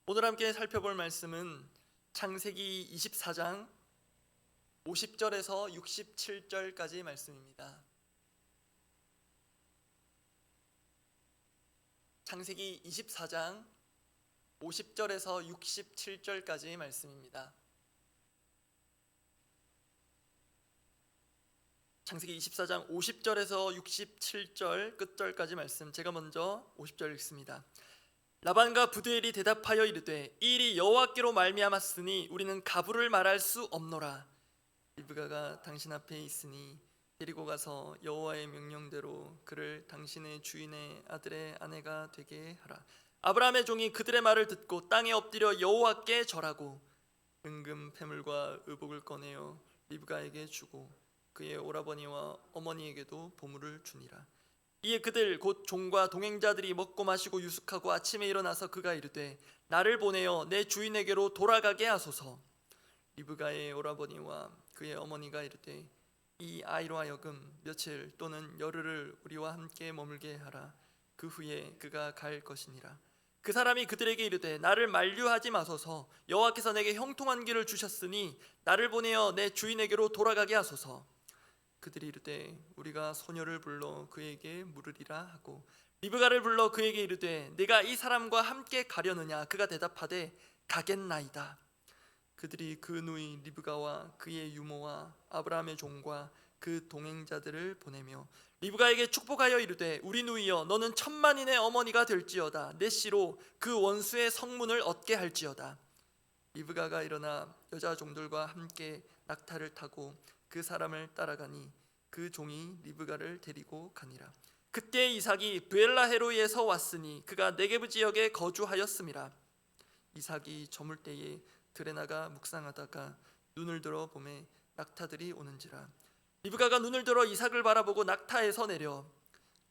오늘 함께 살펴볼 말씀은 창세기 24장 50절에서 67절까지 말씀입니다. 창세기 24장 50절에서 67절까지 말씀입니다. 창세기 24장 50절에서 67절 끝절까지 말씀, 제가 먼저 50절 읽습니다. 라반과 부두엘이 대답하여 이르되 이 일이 여호와께로 말미암았으니 우리는 가부를 말할 수 없노라. 리브가가 당신 앞에 있으니 데리고 가서 여호와의 명령대로 그를 당신의 주인의 아들의 아내가 되게 하라. 아브라함의 종이 그들의 말을 듣고 땅에 엎드려 여호와께 절하고 은금 패물과 의복을 꺼내어 리브가에게 주고 그의 오라버니와 어머니에게도 보물을 주니라. 이에 그들 곧 종과 동행자들이 먹고 마시고 유숙하고 아침에 일어나서 그가 이르되 나를 보내어 내 주인에게로 돌아가게 하소서. 리브가의 오라버니와 그의 어머니가 이르되 이 아이로 하여금 며칠 또는 열흘을 우리와 함께 머물게 하라. 그 후에 그가 갈 것이니라. 그 사람이 그들에게 이르되 나를 만류하지 마소서. 여호와께서 내게 형통한 길을 주셨으니 나를 보내어 내 주인에게로 돌아가게 하소서. 그들이 이르되 우리가 소녀를 불러 그에게 물으리라 하고 리브가를 불러 그에게 이르되 네가 이 사람과 함께 가려느냐. 그가 대답하되 가겠나이다. 그들이 그 누이 리브가와 그의 유모와 아브라함의 종과 그 동행자들을 보내며 리브가에게 축복하여 이르되 우리 누이여 너는 천만인의 어머니가 될지어다. 내 씨로 그 원수의 성문을 얻게 할지어다. 리브가가 일어나 여자 종들과 함께 낙타를 타고 그 사람을 따라가니 그 종이 리브가를 데리고 가니라. 그때 이삭이 브엘라헤로이에서 왔으니 그가 네게브 지역에 거주하였음이라. 이삭이 저물 때에 들에 나가 묵상하다가 눈을 들어 보매 낙타들이 오는지라. 리브가가 눈을 들어 이삭을 바라보고 낙타에서 내려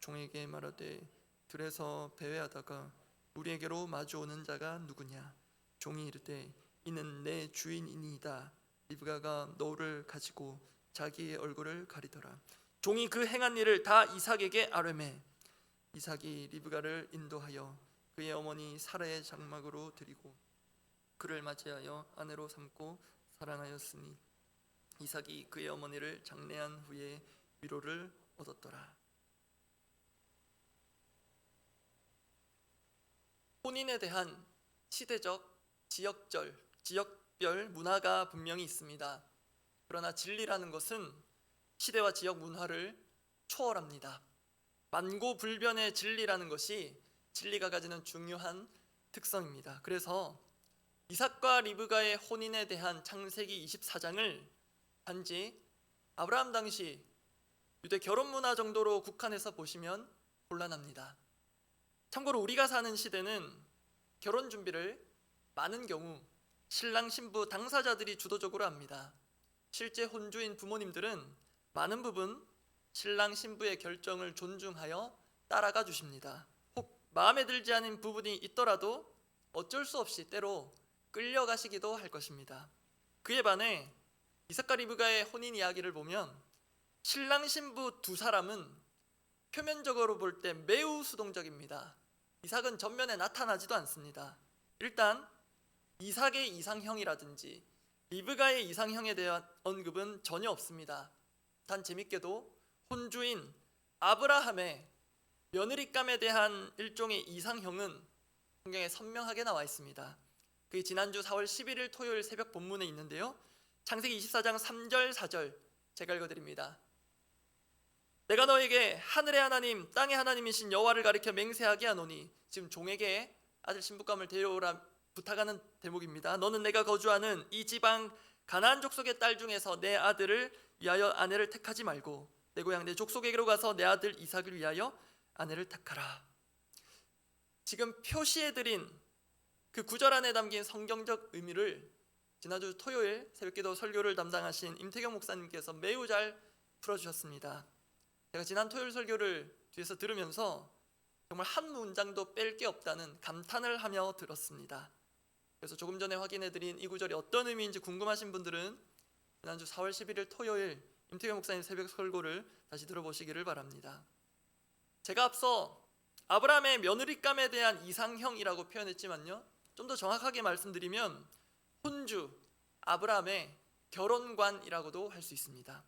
종에게 말하되 들에서 배회하다가 우리에게로 마주오는 자가 누구냐. 종이 이르되 이는 내 주인이니이다. 리브가가 너울을 가지고 자기의 얼굴을 가리더라. 종이 그 행한 일을 다 이삭에게 아뢰매 이삭이 리브가를 인도하여 그의 어머니 사라의 장막으로 드리고 그를 맞이하여 아내로 삼고 사랑하였으니 이삭이 그의 어머니를 장례한 후에 위로를 얻었더라. 혼인에 대한 시대적, 지역별 문화가 분명히 있습니다. 그러나 진리라는 것은 시대와 지역 문화를 초월합니다. 만고불변의 진리라는 것이 진리가 가지는 중요한 특성입니다. 그래서 이삭과 리브가의 혼인에 대한 창세기 24장을 단지 아브라함 당시 유대 결혼 문화 정도로 국한해서 보시면 곤란합니다. 참고로 우리가 사는 시대는 결혼 준비를 많은 경우 신랑 신부 당사자들이 주도적으로 합니다. 실제 혼주인 부모님들은 많은 부분 신랑 신부의 결정을 존중하여 따라가 주십니다. 혹 마음에 들지 않은 부분이 있더라도 어쩔 수 없이 때로 끌려가시기도 할 것입니다. 그에 반해 이삭과 리브가의 혼인 이야기를 보면 신랑 신부 두 사람은 표면적으로 볼 때 매우 수동적입니다. 이삭은 전면에 나타나지도 않습니다. 일단 이삭의 이상형이라든지 리브가의 이상형에 대한 언급은 전혀 없습니다. 단 재밌게도 혼주인 아브라함의 며느리감에 대한 일종의 이상형은 성경에 선명하게 나와 있습니다. 그게 지난주 4월 11일 토요일 새벽 본문에 있는데요. 창세기 24장 3절 4절 제가 읽어드립니다. 내가 너에게 하늘의 하나님 땅의 하나님이신 여호와를 가리켜 맹세하게 하노니, 지금 종에게 아들 신부감을 데려오라 부탁하는 대목입니다. 너는 내가 거주하는 이 지방 가나안 족속의 딸 중에서 내 아들을 위하여 아내를 택하지 말고 내 고향 내 족속에게로 가서 내 아들 이삭을 위하여 아내를 택하라. 지금 표시해드린 그 구절 안에 담긴 성경적 의미를 지난주 토요일 새벽기도 설교를 담당하신 임태경 목사님께서 매우 잘 풀어주셨습니다. 제가 지난 토요일 설교를 뒤에서 들으면서 정말 한 문장도 뺄 게 없다는 감탄을 하며 들었습니다. 그래서 조금 전에 확인해드린 이 구절이 어떤 의미인지 궁금하신 분들은 지난주 4월 11일 토요일 임태경 목사님 새벽 설교를 다시 들어보시기를 바랍니다. 제가 앞서 아브라함의 며느리감에 대한 이상형이라고 표현했지만요, 좀 더 정확하게 말씀드리면 혼주, 아브라함의 결혼관이라고도 할 수 있습니다.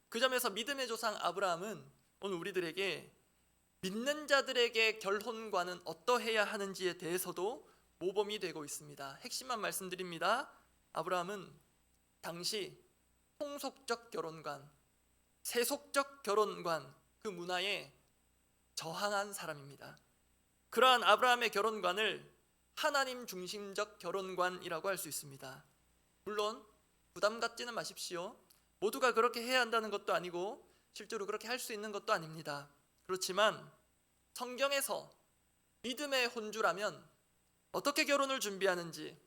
그 점에서 믿음의 조상 아브라함은 오늘 우리들에게 믿는 자들에게 결혼관은 어떠해야 하는지에 대해서도 모범이 되고 있습니다. 핵심만 말씀드립니다. 아브라함은 당시 통속적 결혼관, 세속적 결혼관, 그 문화에 저항한 사람입니다. 그러한 아브라함의 결혼관을 하나님 중심적 결혼관이라고 할 수 있습니다. 물론 부담 갖지는 마십시오. 모두가 그렇게 해야 한다는 것도 아니고 실제로 그렇게 할 수 있는 것도 아닙니다. 그렇지만 성경에서 믿음의 혼주라면 어떻게 결혼을 준비하는지,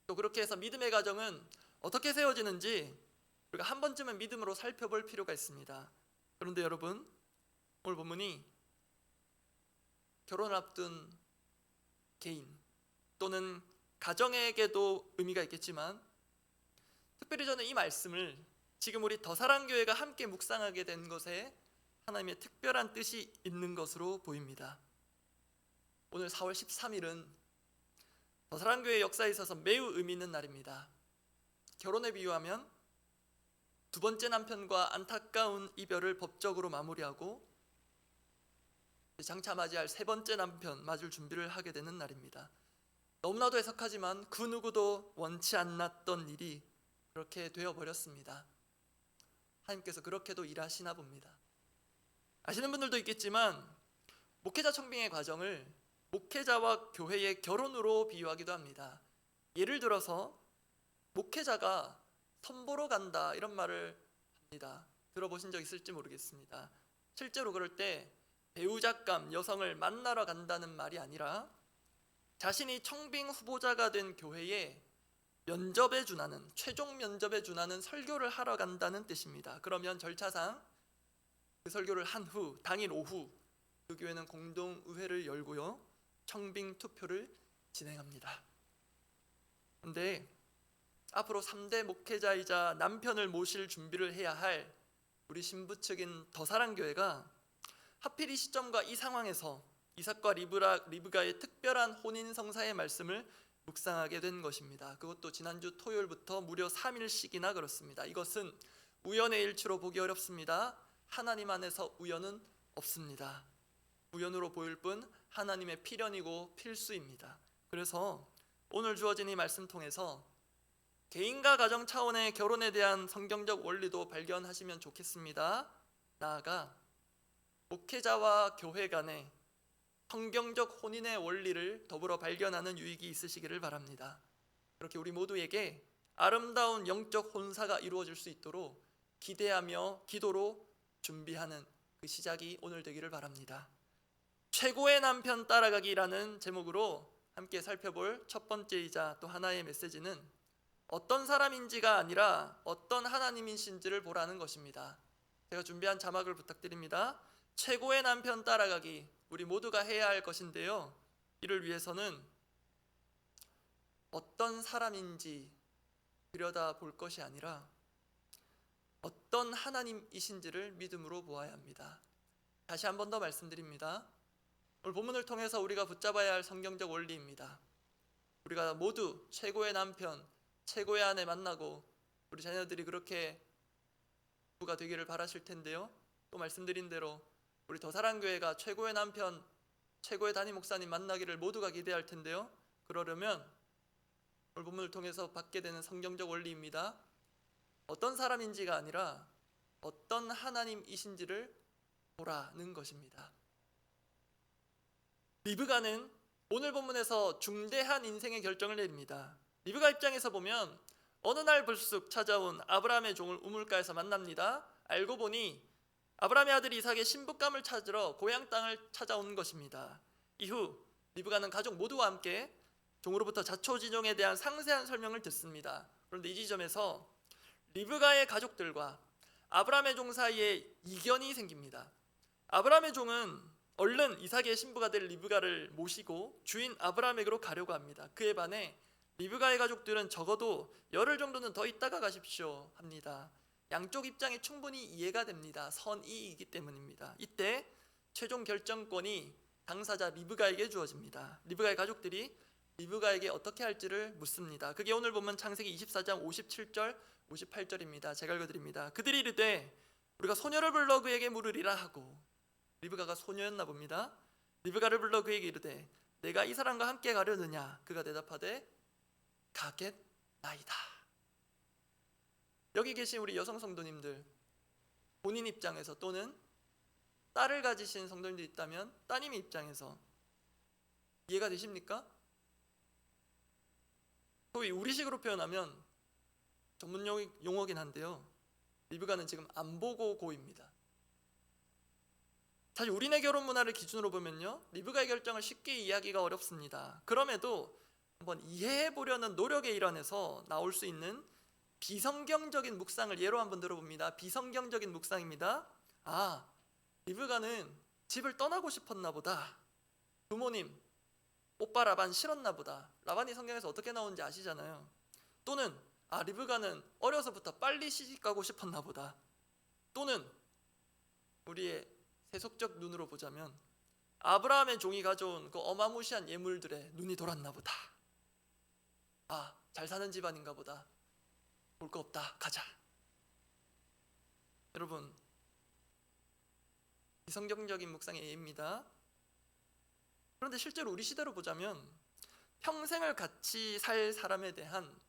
또 그렇게 해서 믿음의 가정은 어떻게 세워지는지 우리가 한 번쯤은 믿음으로 살펴볼 필요가 있습니다. 그런데 여러분, 오늘 본문이 결혼을 앞둔 개인 또는 가정에게도 의미가 있겠지만, 특별히 저는 이 말씀을 지금 우리 더사랑교회가 함께 묵상하게 된 것에 하나님의 특별한 뜻이 있는 것으로 보입니다. 오늘 4월 13일은 더사랑교회 역사에 있어서 매우 의미 있는 날입니다. 결혼에 비유하면 두 번째 남편과 안타까운 이별을 법적으로 마무리하고 장차 맞이할 세 번째 남편 맞을 준비를 하게 되는 날입니다. 너무나도 애석하지만 그 누구도 원치 않았던 일이 그렇게 되어버렸습니다. 하나님께서 그렇게도 일하시나 봅니다. 아시는 분들도 있겠지만 목회자 청빙의 과정을 목회자와 교회의 결혼으로 비유하기도 합니다. 예를 들어서 목회자가 선보러 간다 이런 말을 합니다. 들어보신 적 있을지 모르겠습니다. 실제로 그럴 때 배우잣감 여성을 만나러 간다는 말이 아니라 자신이 청빙 후보자가 된 교회에 면접에 준하는, 최종 면접에 준하는 설교를 하러 간다는 뜻입니다. 그러면 절차상 그 설교를 한 후 당일 오후 그 교회는 공동의회를 열고요, 청빙 투표를 진행합니다. 그런데 앞으로 3대 목회자이자 남편을 모실 준비를 해야 할 우리 신부 측인 더사랑교회가 하필 이 시점과 이 상황에서 이삭과 리브가의 특별한 혼인성사의 말씀을 묵상하게 된 것입니다. 그것도 지난주 토요일부터 무려 3일씩이나 그렇습니다. 이것은 우연의 일치로 보기 어렵습니다. 하나님 안에서 우연은 없습니다. 우연으로 보일 뿐 하나님의 필연이고 필수입니다. 그래서 오늘 주어진 이 말씀 통해서 개인과 가정 차원의 결혼에 대한 성경적 원리도 발견하시면 좋겠습니다. 나아가 목회자와 교회 간의 성경적 혼인의 원리를 더불어 발견하는 유익이 있으시기를 바랍니다. 그렇게 우리 모두에게 아름다운 영적 혼사가 이루어질 수 있도록 기대하며 기도로 준비하는 그 시작이 오늘 되기를 바랍니다. 최고의 남편 따라가기라는 제목으로 함께 살펴볼 첫 번째이자 또 하나의 메시지는 어떤 사람인지가 아니라 어떤 하나님이신지를 보라는 것입니다. 제가 준비한 자막을 부탁드립니다. 최고의 남편 따라가기, 우리 모두가 해야 할 것인데요, 이를 위해서는 어떤 사람인지 들여다볼 것이 아니라 어떤 하나님이신지를 믿음으로 보아야 합니다. 다시 한 번 더 말씀드립니다. 오늘 본문을 통해서 우리가 붙잡아야 할 성경적 원리입니다. 우리가 모두 최고의 남편, 최고의 아내 만나고 우리 자녀들이 그렇게 부가 되기를 바라실 텐데요, 또 말씀드린 대로 우리 더사랑교회가 최고의 남편, 최고의 담임 목사님 만나기를 모두가 기대할 텐데요, 그러려면 오늘 본문을 통해서 받게 되는 성경적 원리입니다. 어떤 사람인지가 아니라 어떤 하나님이신지를 보라는 것입니다. 리브가는 오늘 본문에서 중대한 인생의 결정을 내립니다. 리브가 입장에서 보면 어느 날 불쑥 찾아온 아브라함의 종을 우물가에서 만납니다. 알고 보니 아브라함의 아들 이삭의 신부감을 찾으러 고향 땅을 찾아온 것입니다. 이후 리브가는 가족 모두와 함께 종으로부터 자초지종에 대한 상세한 설명을 듣습니다. 그런데 이 지점에서 리브가의 가족들과 아브라함의 종 사이에 이견이 생깁니다. 아브라함의 종은 얼른 이삭의 신부가 될 리브가를 모시고 주인 아브라함에게로 가려고 합니다. 그에 반해 리브가의 가족들은 적어도 열흘 정도는 더 있다가 가십시오 합니다. 양쪽 입장이 충분히 이해가 됩니다. 선의이기 때문입니다. 이때 최종 결정권이 당사자 리브가에게 주어집니다. 리브가의 가족들이 리브가에게 어떻게 할지를 묻습니다. 그게 오늘 보면 창세기 24장 57절 58절입니다. 제가 읽어드립니다. 그들이 이르되 우리가 소녀를 불러 그에게 물으리라 하고, 리브가가 소녀였나 봅니다. 리브가를 불러 그에게 이르되 내가 이 사람과 함께 가려느냐? 그가 대답하되 가겠나이다. 여기 계신 우리 여성 성도님들, 본인 입장에서 또는 딸을 가지신 성도님들 있다면 따님의 입장에서 이해가 되십니까? 소위 우리식으로 표현하면 전문 용어긴 한데요, 리브가는 지금 안 보고 고입니다. 사실 우리네 결혼 문화를 기준으로 보면요, 리브가의 결정을 쉽게 이해하기가 어렵습니다. 그럼에도 한번 이해해 보려는 노력의 일환에서 나올 수 있는 비성경적인 묵상을 예로 한번 들어봅니다. 비성경적인 묵상입니다. 리브가는 집을 떠나고 싶었나 보다. 부모님, 오빠 라반 싫었나 보다. 라반이 성경에서 어떻게 나오는지 아시잖아요. 또는 리브가는 어려서부터 빨리 시집가고 싶었나 보다. 또는 우리의 세속적 눈으로 보자면 아브라함의 종이 가져온 그 어마무시한 예물들에 눈이 돌았나 보다. 잘 사는 집안인가 보다. 볼 거 없다, 가자. 여러분, 비성경적인 묵상의 예입니다. 그런데 실제로 우리 시대로 보자면 평생을 같이 살 사람에 대한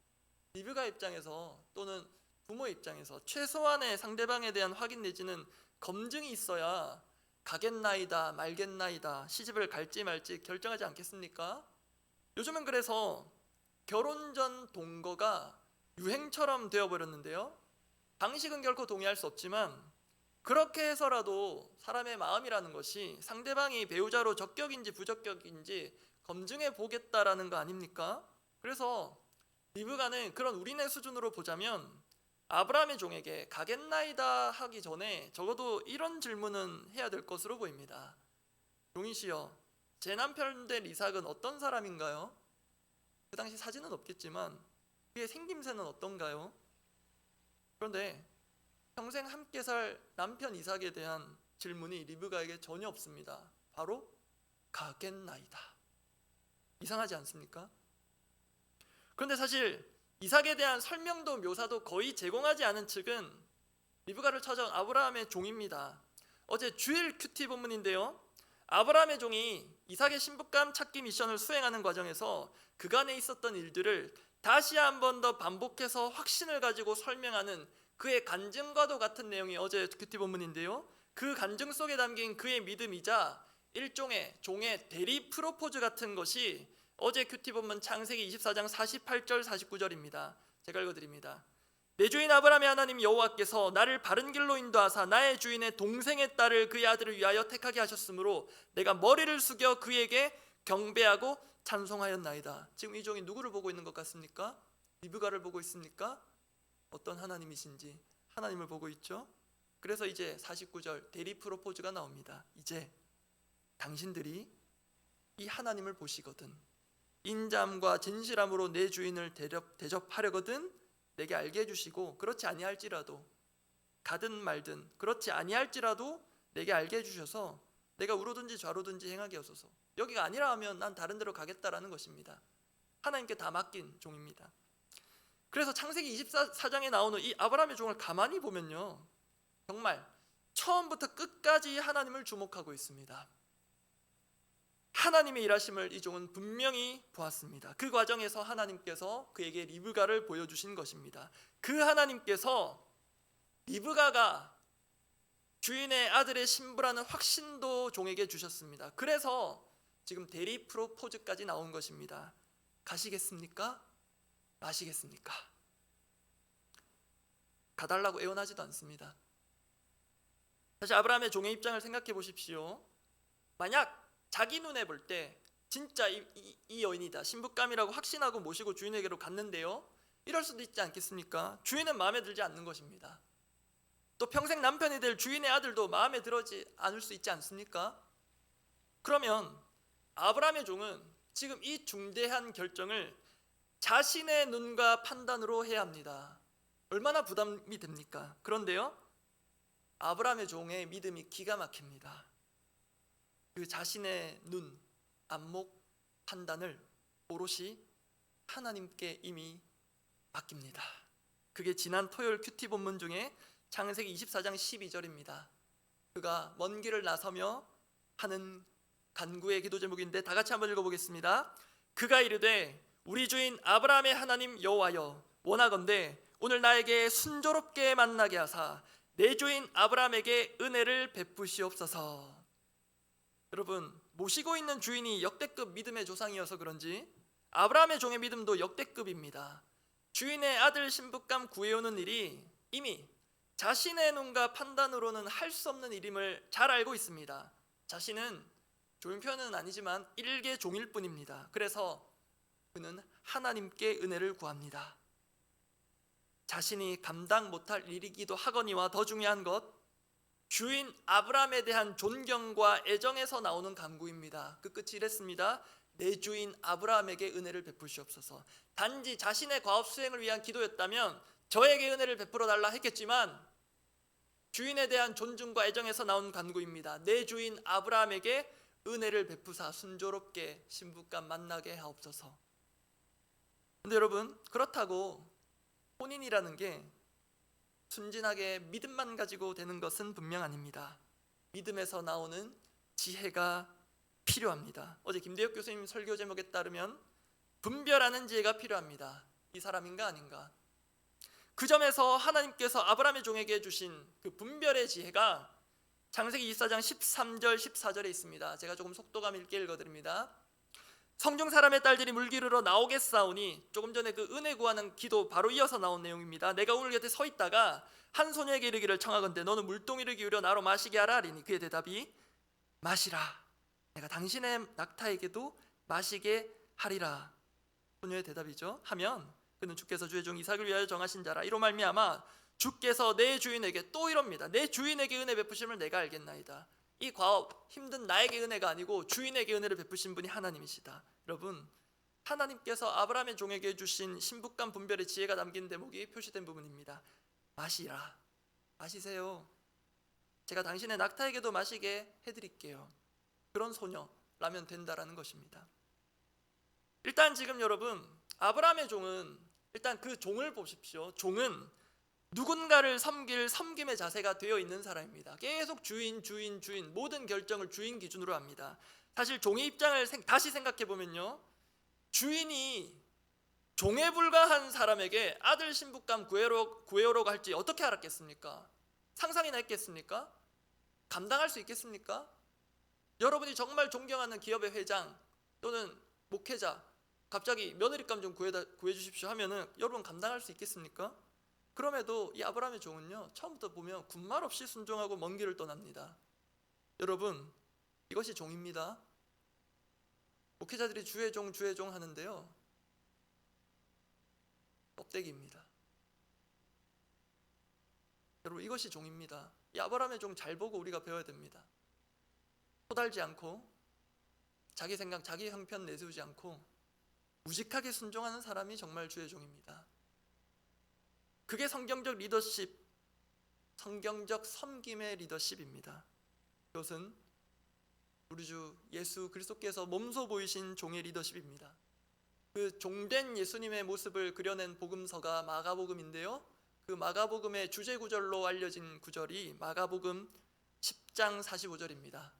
리브가 입장에서 또는 부모의 입장에서 최소한의 상대방에 대한 확인 내지는 검증이 있어야 가겠나이다 말겠나이다, 시집을 갈지 말지 결정하지 않겠습니까? 요즘은 그래서 결혼 전 동거가 유행처럼 되어버렸는데요, 방식은 결코 동의할 수 없지만 그렇게 해서라도 사람의 마음이라는 것이 상대방이 배우자로 적격인지 부적격인지 검증해 보겠다라는 거 아닙니까? 그래서 리브가는 그런 우리네 수준으로 보자면 아브라함의 종에게 가겠나이다 하기 전에 적어도 이런 질문은 해야 될 것으로 보입니다. 종이시여, 제 남편 된 이삭은 어떤 사람인가요? 그 당시 사진은 없겠지만 그의 생김새는 어떤가요? 그런데 평생 함께 살 남편 이삭에 대한 질문이 리브가에게 전혀 없습니다. 바로 가겠나이다. 이상하지 않습니까? 그런데 사실 이삭에 대한 설명도 묘사도 거의 제공하지 않은 측은 리브가를 찾아온 아브라함의 종입니다. 어제 주일 큐티 본문인데요, 아브라함의 종이 이삭의 신부감 찾기 미션을 수행하는 과정에서 그간에 있었던 일들을 다시 한 번 더 반복해서 확신을 가지고 설명하는 그의 간증과도 같은 내용이 어제 큐티 본문인데요, 그 간증 속에 담긴 그의 믿음이자 일종의 종의 대리 프로포즈 같은 것이 어제 큐티 본문 창세기 24장 48절 49절입니다. 제가 읽어드립니다. 내 주인 아브라함의 하나님 여호와께서 나를 바른 길로 인도하사 나의 주인의 동생의 딸을 그의 아들을 위하여 택하게 하셨으므로 내가 머리를 숙여 그에게 경배하고 찬송하였나이다. 지금 이 종이 누구를 보고 있는 것 같습니까? 리브가를 보고 있습니까? 어떤 하나님이신지 하나님을 보고 있죠. 그래서 이제 49절 대리 프로포즈가 나옵니다. 이제 당신들이 이 하나님을 보시거든 인자함과 진실함으로 내 주인을 대접하려거든 내게 알게 해주시고, 그렇지 아니할지라도 가든 말든 그렇지 아니할지라도 내게 알게 해주셔서 내가 우로든지 좌로든지 행하게 하소서. 여기가 아니라 하면 난 다른 데로 가겠다라는 것입니다. 하나님께 다 맡긴 종입니다. 그래서 창세기 24장에 나오는 이 아브라함의 종을 가만히 보면요, 정말 처음부터 끝까지 하나님을 주목하고 있습니다. 하나님의 일하심을 이 종은 분명히 보았습니다. 그 과정에서 하나님께서 그에게 리브가를 보여주신 것입니다. 그 하나님께서 리브가가 주인의 아들의 신부라는 확신도 종에게 주셨습니다. 그래서 지금 대리 프로포즈까지 나온 것입니다. 가시겠습니까? 마시겠습니까? 가달라고 애원하지도 않습니다. 다시 아브라함의 종의 입장을 생각해 보십시오. 만약 자기 눈에 볼 때 진짜 이 여인이다, 신부감이라고 확신하고 모시고 주인에게로 갔는데요, 이럴 수도 있지 않겠습니까? 주인은 마음에 들지 않는 것입니다. 또 평생 남편이 될 주인의 아들도 마음에 들지 않을 수 있지 않습니까? 그러면 아브라함의 종은 지금 이 중대한 결정을 자신의 눈과 판단으로 해야 합니다. 얼마나 부담이 됩니까? 그런데요, 아브라함의 종의 믿음이 기가 막힙니다. 그 자신의 눈, 안목, 판단을 오롯이 하나님께 이미 맡깁니다. 그게 지난 토요일 큐티 본문 중에 창세기 24장 12절입니다. 그가 먼 길을 나서며 하는 간구의 기도 제목인데 다 같이 한번 읽어보겠습니다. 그가 이르되 우리 주인 아브라함의 하나님 여호와여 원하건대 오늘 나에게 순조롭게 만나게 하사 내 주인 아브라함에게 은혜를 베푸시옵소서. 여러분, 모시고 있는 주인이 역대급 믿음의 조상이어서 그런지 아브라함의 종의 믿음도 역대급입니다. 주인의 아들 신부감 구해오는 일이 이미 자신의 눈과 판단으로는 할 수 없는 일임을 잘 알고 있습니다. 자신은, 좋은 표현은 아니지만 일개 종일 뿐입니다. 그래서 그는 하나님께 은혜를 구합니다. 자신이 감당 못할 일이기도 하거니와 더 중요한 것, 주인 아브라함에 대한 존경과 애정에서 나오는 간구입니다. 그 끝이 이랬습니다. 내 주인 아브라함에게 은혜를 베푸시옵소서. 단지 자신의 과업 수행을 위한 기도였다면 저에게 은혜를 베풀어 달라 했겠지만 주인에 대한 존중과 애정에서 나온 간구입니다. 내 주인 아브라함에게 은혜를 베푸사 순조롭게 신부감 만나게 하옵소서. 근데 여러분, 그렇다고 혼인이라는 게 순진하게 믿음만 가지고 되는 것은 분명 아닙니다. 믿음에서 나오는 지혜가 필요합니다. 어제 김대혁 교수님 설교 제목에 따르면 분별하는 지혜가 필요합니다. 이 사람인가 아닌가. 그 점에서 하나님께서 아브라함의 종에게 주신 그 분별의 지혜가 창세기 24장 13절 14절에 있습니다. 제가 조금 속도감 있게 읽어드립니다. 성중 사람의 딸들이 물 기르러 나오겠사오니, 조금 전에 그 은혜 구하는 기도 바로 이어서 나온 내용입니다. 내가 우물 곁에 서 있다가 한 소녀에게 이르기를 청하건대 너는 물동이를 기울여 나로 마시게 하라 하리니 그의 대답이 마시라, 내가 당신의 낙타에게도 마시게 하리라. 소녀의 대답이죠. 하면 그는 주께서 주의 종 이삭을 위하여 정하신 자라. 이로 말미암아 주께서 내 주인에게, 또 이럽니다, 내 주인에게 은혜 베푸심을 내가 알겠나이다. 이 과업, 힘든 나에게 은혜가 아니고 주인에게 은혜를 베푸신 분이 하나님이시다. 여러분, 하나님께서 아브라함의 종에게 주신 신부감 분별의 지혜가 담긴 대목이 표시된 부분입니다. 마시라, 마시세요. 제가 당신의 낙타에게도 마시게 해드릴게요. 그런 소녀라면 된다라는 것입니다. 일단 지금 여러분, 아브라함의 종은, 일단 그 종을 보십시오. 종은 누군가를 섬길 섬김의 자세가 되어 있는 사람입니다. 계속 주인, 모든 결정을 주인 기준으로 합니다. 사실 종의 입장을 다시 생각해 보면요, 주인이 종에 불과한 사람에게 아들 신부감 구해오라고 할지 어떻게 알았겠습니까? 상상이나 했겠습니까? 감당할 수 있겠습니까? 여러분이 정말 존경하는 기업의 회장 또는 목회자 갑자기 며느리감 좀 구해주십시오 하면은 여러분 감당할 수 있겠습니까? 그럼에도 이 아브라함의 종은요, 처음부터 보면 군말 없이 순종하고 먼 길을 떠납니다. 여러분, 이것이 종입니다. 목회자들이 주의 종 하는데요, 껍데기입니다. 여러분, 이것이 종입니다. 이 아브라함의 종 잘 보고 우리가 배워야 됩니다. 토달지 않고 자기 생각, 자기 형편 내세우지 않고 무직하게 순종하는 사람이 정말 주의 종입니다. 그게 성경적 리더십, 성경적 섬김의 리더십입니다. 그것은 우리 주 예수 그리스도께서 몸소 보이신 종의 리더십입니다. 그 종된 예수님의 모습을 그려낸 복음서가 마가복음인데요, 그 마가복음의 주제 구절로 알려진 구절이 마가복음 10장 45절입니다.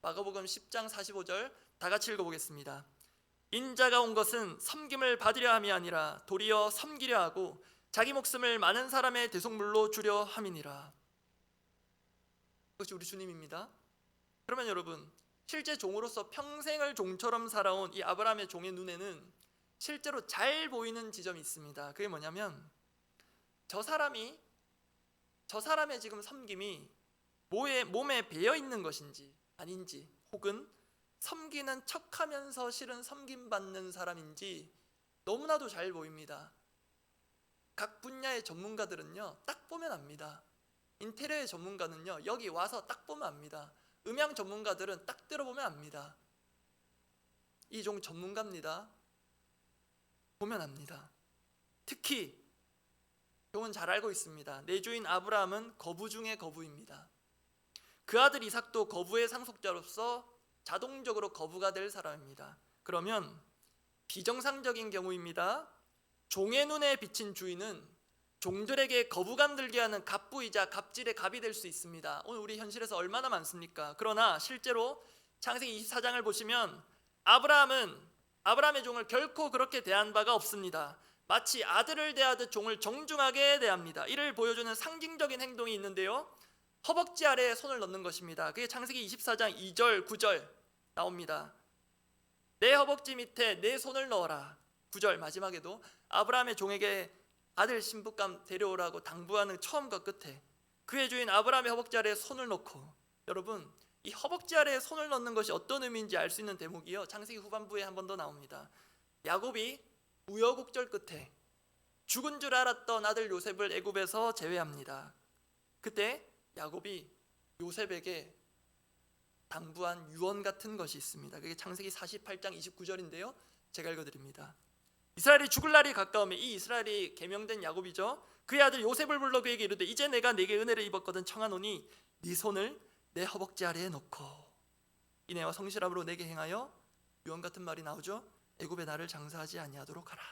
마가복음 10장 45절 다 같이 읽어보겠습니다. 인자가 온 것은 섬김을 받으려 함이 아니라 도리어 섬기려 하고 자기 목숨을 많은 사람의 대속물로 주려 함이니라. 그것이 우리 주님입니다. 그러면 여러분, 실제 종으로서 평생을 종처럼 살아온 이 아브라함의 종의 눈에는 실제로 잘 보이는 지점이 있습니다. 그게 뭐냐면, 저 사람의 지금 섬김이 몸에 배어 있는 것인지 아닌지, 혹은 섬기는 척하면서 실은 섬김받는 사람인지 너무나도 잘 보입니다. 각 분야의 전문가들은요, 딱 보면 압니다. 인테리어의 전문가는요, 여기 와서 딱 보면 압니다. 음향 전문가들은 딱 들어보면 압니다. 이 종 전문가입니다. 보면 압니다. 특히 종은 잘 알고 있습니다. 내 주인 아브라함은 거부 중의 거부입니다. 그 아들 이삭도 거부의 상속자로서 자동적으로 거부가 될 사람입니다. 그러면 비정상적인 경우입니다. 종의 눈에 비친 주인은 종들에게 거부감 들게 하는 갑부이자 갑질의 갑이 될 수 있습니다. 오늘 우리 현실에서 얼마나 많습니까? 그러나 실제로 창세기 24장을 보시면 아브라함의 종을 결코 그렇게 대한 바가 없습니다. 마치 아들을 대하듯 종을 정중하게 대합니다. 이를 보여주는 상징적인 행동이 있는데요, 허벅지 아래에 손을 넣는 것입니다. 그게 창세기 24장 2절 9절 나옵니다. 내 허벅지 밑에 내 손을 넣어라. 9절 마지막에도 아브라함의 종에게 아들 신부감 데려오라고 당부하는 처음과 끝에 그의 주인 아브라함의 허벅지 아래에 손을 넣고, 여러분 이 허벅지 아래에 손을 넣는 것이 어떤 의미인지 알 수 있는 대목이요, 창세기 후반부에 한 번 더 나옵니다. 야곱이 우여곡절 끝에 죽은 줄 알았던 아들 요셉을 애굽에서 제외합니다. 그때 야곱이 요셉에게 당부한 유언 같은 것이 있습니다. 그게 창세기 48장 29절인데요 제가 읽어드립니다. 이스라엘이 죽을 날이 가까우면, 이 이스라엘이 계명된 야곱이죠, 그의 아들 요셉을 불러 그에게 이르되 이제 내가 네게 은혜를 입었거든 청하노니 네 손을 내 허벅지 아래에 놓고 이내와 성실함으로 내게 행하여, 유언 같은 말이 나오죠, 애굽에 나를 장사하지 아니하도록 하라.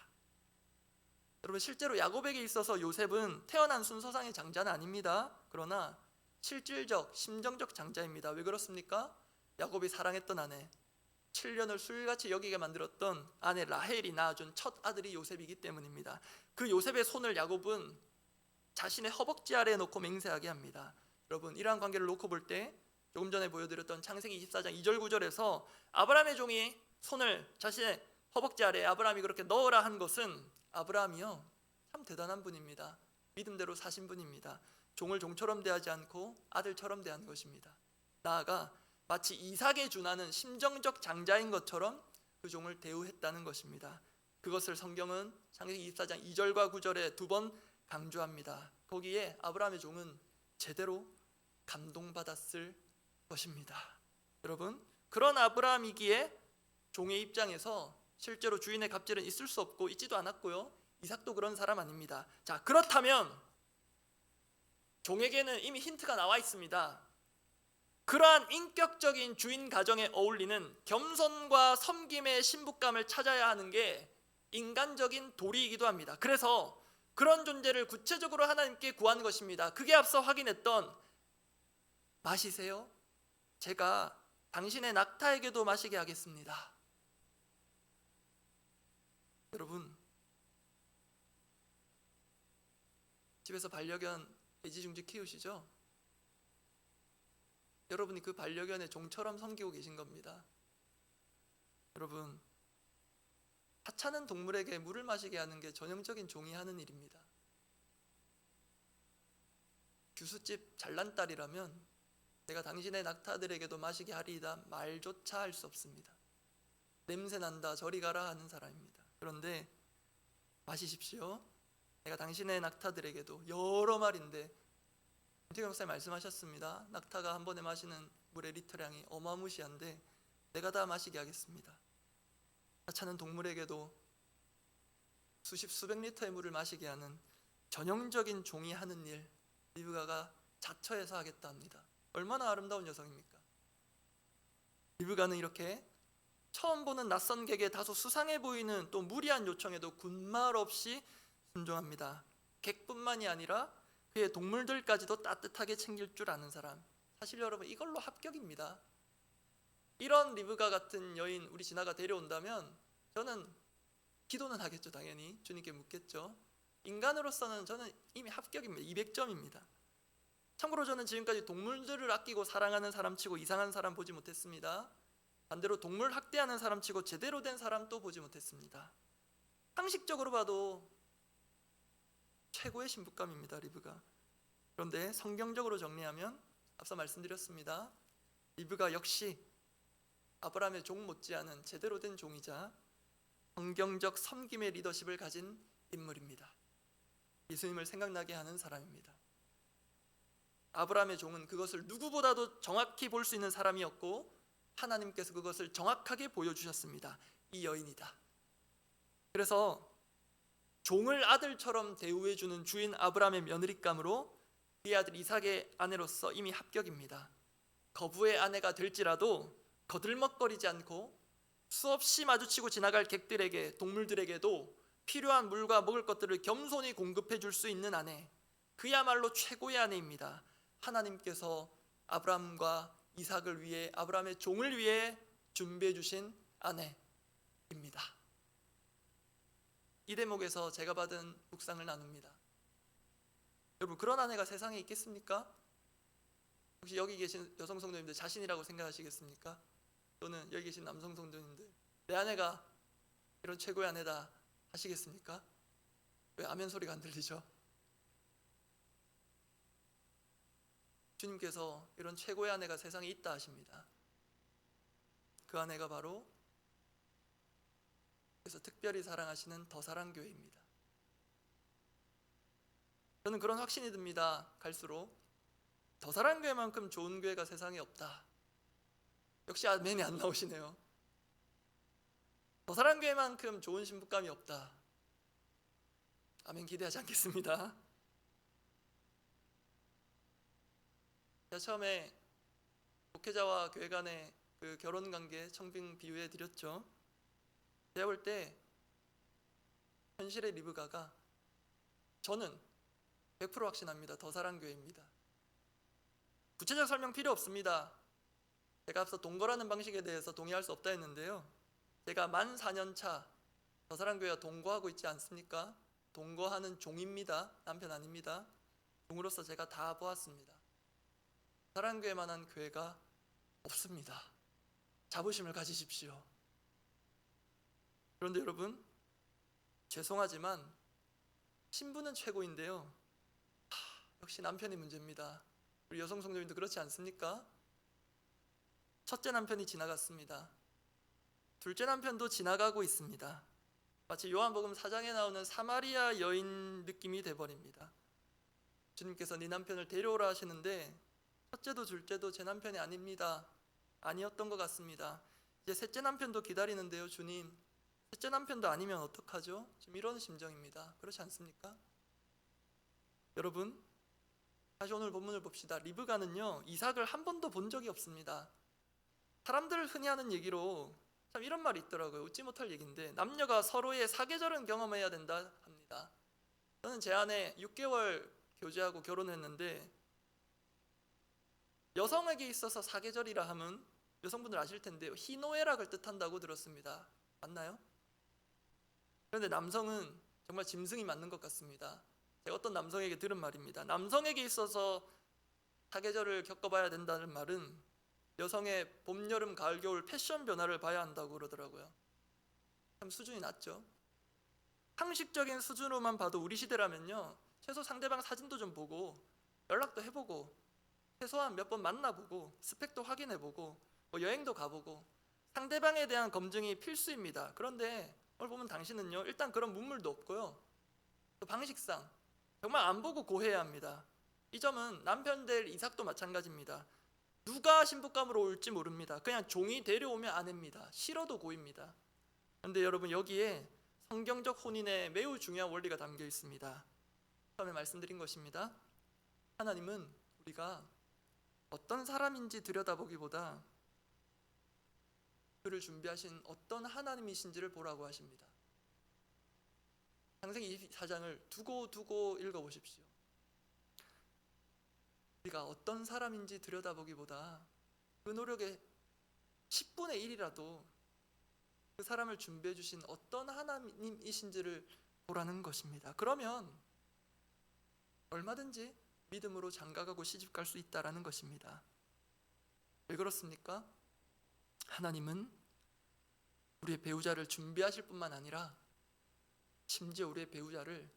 여러분 실제로 야곱에게 있어서 요셉은 태어난 순서상의 장자는 아닙니다. 그러나 실질적 심정적 장자입니다. 왜 그렇습니까? 야곱이 사랑했던 아내, 7년을 술같이 여기게 만들었던 아내 라헬이 낳아준 첫 아들이 요셉이기 때문입니다. 그 요셉의 손을 야곱은 자신의 허벅지 아래에 놓고 맹세하게 합니다. 여러분 이러한 관계를 놓고 볼 때 조금 전에 보여드렸던 창세기 24장 2절 9절에서 아브라함의 종이 손을 자신의 허벅지 아래에 아브라함이 그렇게 넣으라 한 것은, 아브라함이요 참 대단한 분입니다. 믿음대로 사신 분입니다. 종을 종처럼 대하지 않고 아들처럼 대한 것입니다. 나아가 마치 이삭에 준하는 심정적 장자인 것처럼 그 종을 대우했다는 것입니다. 그것을 성경은 창세기 24장 2절과 9절에 두 번 강조합니다. 거기에 아브라함의 종은 제대로 감동받았을 것입니다. 여러분 그런 아브라함이기에 종의 입장에서 실제로 주인의 갑질은 있을 수 없고 있지도 않았고요, 이삭도 그런 사람 아닙니다. 자, 그렇다면 종에게는 이미 힌트가 나와 있습니다. 그러한 인격적인 주인 가정에 어울리는 겸손과 섬김의 신부감을 찾아야 하는 게 인간적인 도리이기도 합니다. 그래서 그런 존재를 구체적으로 하나님께 구한 것입니다. 그게 앞서 확인했던 마시세요, 제가 당신의 낙타에게도 마시게 하겠습니다. 여러분 집에서 반려견 애지중지 키우시죠? 여러분이 그 반려견의 종처럼 섬기고 계신 겁니다. 여러분 하찮은 동물에게 물을 마시게 하는 게 전형적인 종이 하는 일입니다. 규수집 잘난 딸이라면 내가 당신의 낙타들에게도 마시게 하리이다 말조차 할 수 없습니다. 냄새 난다 저리 가라 하는 사람입니다. 그런데 마시십시오. 내가 당신의 낙타들에게도, 여러 마리인데 김태경 목사님 말씀하셨습니다. 낙타가 한 번에 마시는 물의 리터량이 어마무시한데 내가 다 마시게 하겠습니다. 하찮은 동물에게도 수십 수백 리터의 물을 마시게 하는 전형적인 종이 하는 일, 리브가가 자처해서 하겠다 합니다. 얼마나 아름다운 여성입니까? 리브가는 이렇게 처음 보는 낯선객의 다소 수상해 보이는 또 무리한 요청에도 군말 없이 순종합니다. 객뿐만이 아니라 그의 동물들까지도 따뜻하게 챙길 줄 아는 사람, 사실 여러분 이걸로 합격입니다. 이런 리브가 같은 여인 우리 진아가 데려온다면 저는 기도는 하겠죠. 당연히 주님께 묻겠죠. 인간으로서는 저는 이미 합격입니다. 200점입니다. 참고로 저는 지금까지 동물들을 아끼고 사랑하는 사람치고 이상한 사람 보지 못했습니다. 반대로 동물 학대하는 사람치고 제대로 된 사람도 보지 못했습니다. 상식적으로 봐도 최고의 신부감입니다, 리브가. 그런데 성경적으로 정리하면 앞서 말씀드렸습니다. 리브가 역시 아브라함의 종 못지않은 제대로 된 종이자 성경적 섬김의 리더십을 가진 인물입니다. 예수님을 생각나게 하는 사람입니다. 아브라함의 종은 그것을 누구보다도 정확히 볼 수 있는 사람이었고 하나님께서 그것을 정확하게 보여주셨습니다. 이 여인이다. 그래서 종을 아들처럼 대우해주는 주인 아브라함의 며느리감으로 그의 아들 이삭의 아내로서 이미 합격입니다. 거부의 아내가 될지라도 거들먹거리지 않고 수없이 마주치고 지나갈 객들에게, 동물들에게도 필요한 물과 먹을 것들을 겸손히 공급해 줄 수 있는 아내, 그야말로 최고의 아내입니다. 하나님께서 아브라함과 이삭을 위해, 아브라함의 종을 위해 준비해 주신 아내입니다. 이 대목에서 제가 받은 묵상을 나눕니다. 여러분, 그런 아내가 세상에 있겠습니까? 혹시 여기 계신 여성 성도님들 자신이라고 생각하시겠습니까? 또는 여기 계신 남성 성도님들, 내 아내가 이런 최고의 아내다 하시겠습니까? 왜 아멘 소리가 안 들리죠? 주님께서 이런 최고의 아내가 세상에 있다 하십니다. 그 아내가 바로 그래서 특별히 사랑하시는 더사랑교회입니다. 저는 그런 확신이 듭니다. 갈수록 더사랑교회만큼 좋은 교회가 세상에 없다. 역시 아멘이 안 나오시네요. 더사랑교회만큼 좋은 신부감이 없다. 아멘 기대하지 않겠습니다. 제가 처음에 목회자와 교회 간의 그 결혼 관계 청빙 비유해 드렸죠. 제가 볼 때 현실의 리브가가, 저는 100% 확신합니다. 더사랑교회입니다. 구체적 설명 필요 없습니다. 제가 앞서 동거라는 방식에 대해서 동의할 수 없다 했는데요, 제가 만 4년 차 더사랑교회와 동거하고 있지 않습니까? 동거하는 종입니다. 남편 아닙니다. 종으로서 제가 다 보았습니다. 더사랑교회만한 교회가 없습니다. 자부심을 가지십시오. 그런데 여러분, 죄송하지만 신부는 최고인데요, 역시 남편이 문제입니다. 우리 여성 성도님도 그렇지 않습니까? 첫째 남편이 지나갔습니다. 둘째 남편도 지나가고 있습니다. 마치 요한복음 4장에 나오는 사마리아 여인 느낌이 돼버립니다. 주님께서 네 남편을 데려오라 하시는데 첫째도 둘째도 제 남편이 아닙니다. 아니었던 것 같습니다. 이제 셋째 남편도 기다리는데요, 주님, 셋째 남편도 아니면 어떡하죠? 지금 이런 심정입니다. 그렇지 않습니까? 여러분, 다시 오늘 본문을 봅시다. 리브가는요, 이삭을 한 번도 본 적이 없습니다. 사람들 흔히 하는 얘기로 참 이런 말이 있더라고요. 웃지 못할 얘기인데, 남녀가 서로의 사계절은 경험해야 된다 합니다. 저는 제 아내 6개월 교제하고 결혼했는데, 여성에게 있어서 사계절이라 함은 여성분들 아실 텐데요, 희노애락을 뜻한다고 들었습니다. 맞나요? 그런데 남성은 정말 짐승이 맞는 것 같습니다. 제가 어떤 남성에게 들은 말입니다. 남성에게 있어서 사계절을 겪어봐야 된다는 말은 여성의 봄, 여름, 가을, 겨울 패션 변화를 봐야 한다고 그러더라고요. 참 수준이 낮죠. 상식적인 수준으로만 봐도 우리 시대라면요, 최소 상대방 사진도 좀 보고 연락도 해보고 최소한 몇 번 만나보고 스펙도 확인해보고 뭐 여행도 가보고 상대방에 대한 검증이 필수입니다. 그런데 오늘 보면 당신은요, 일단 그런 문물도 없고요, 또 방식상 정말 안 보고 고해야 합니다. 이 점은 남편 될 이삭도 마찬가지입니다. 누가 신부감으로 올지 모릅니다. 그냥 종이 데려오면 아내입니다. 싫어도 고입니다. 그런데 여러분, 여기에 성경적 혼인에 매우 중요한 원리가 담겨 있습니다. 처음에 말씀드린 것입니다. 하나님은 우리가 어떤 사람인지 들여다보기보다 그를 준비하신 어떤 하나님이신지를 보라고 하십니다. 창세기 24장을 두고 읽어보십시오. 우리가 어떤 사람인지 들여다보기보다 그 노력의 10분의 1이라도 그 사람을 준비해 주신 어떤 하나님이신지를 보라는 것입니다. 그러면 얼마든지 믿음으로 장가가고 시집갈 수 있다라는 것입니다. 왜 그렇습니까? 하나님은 우리의 배우자를 준비하실 뿐만 아니라 심지어 우리의 배우자를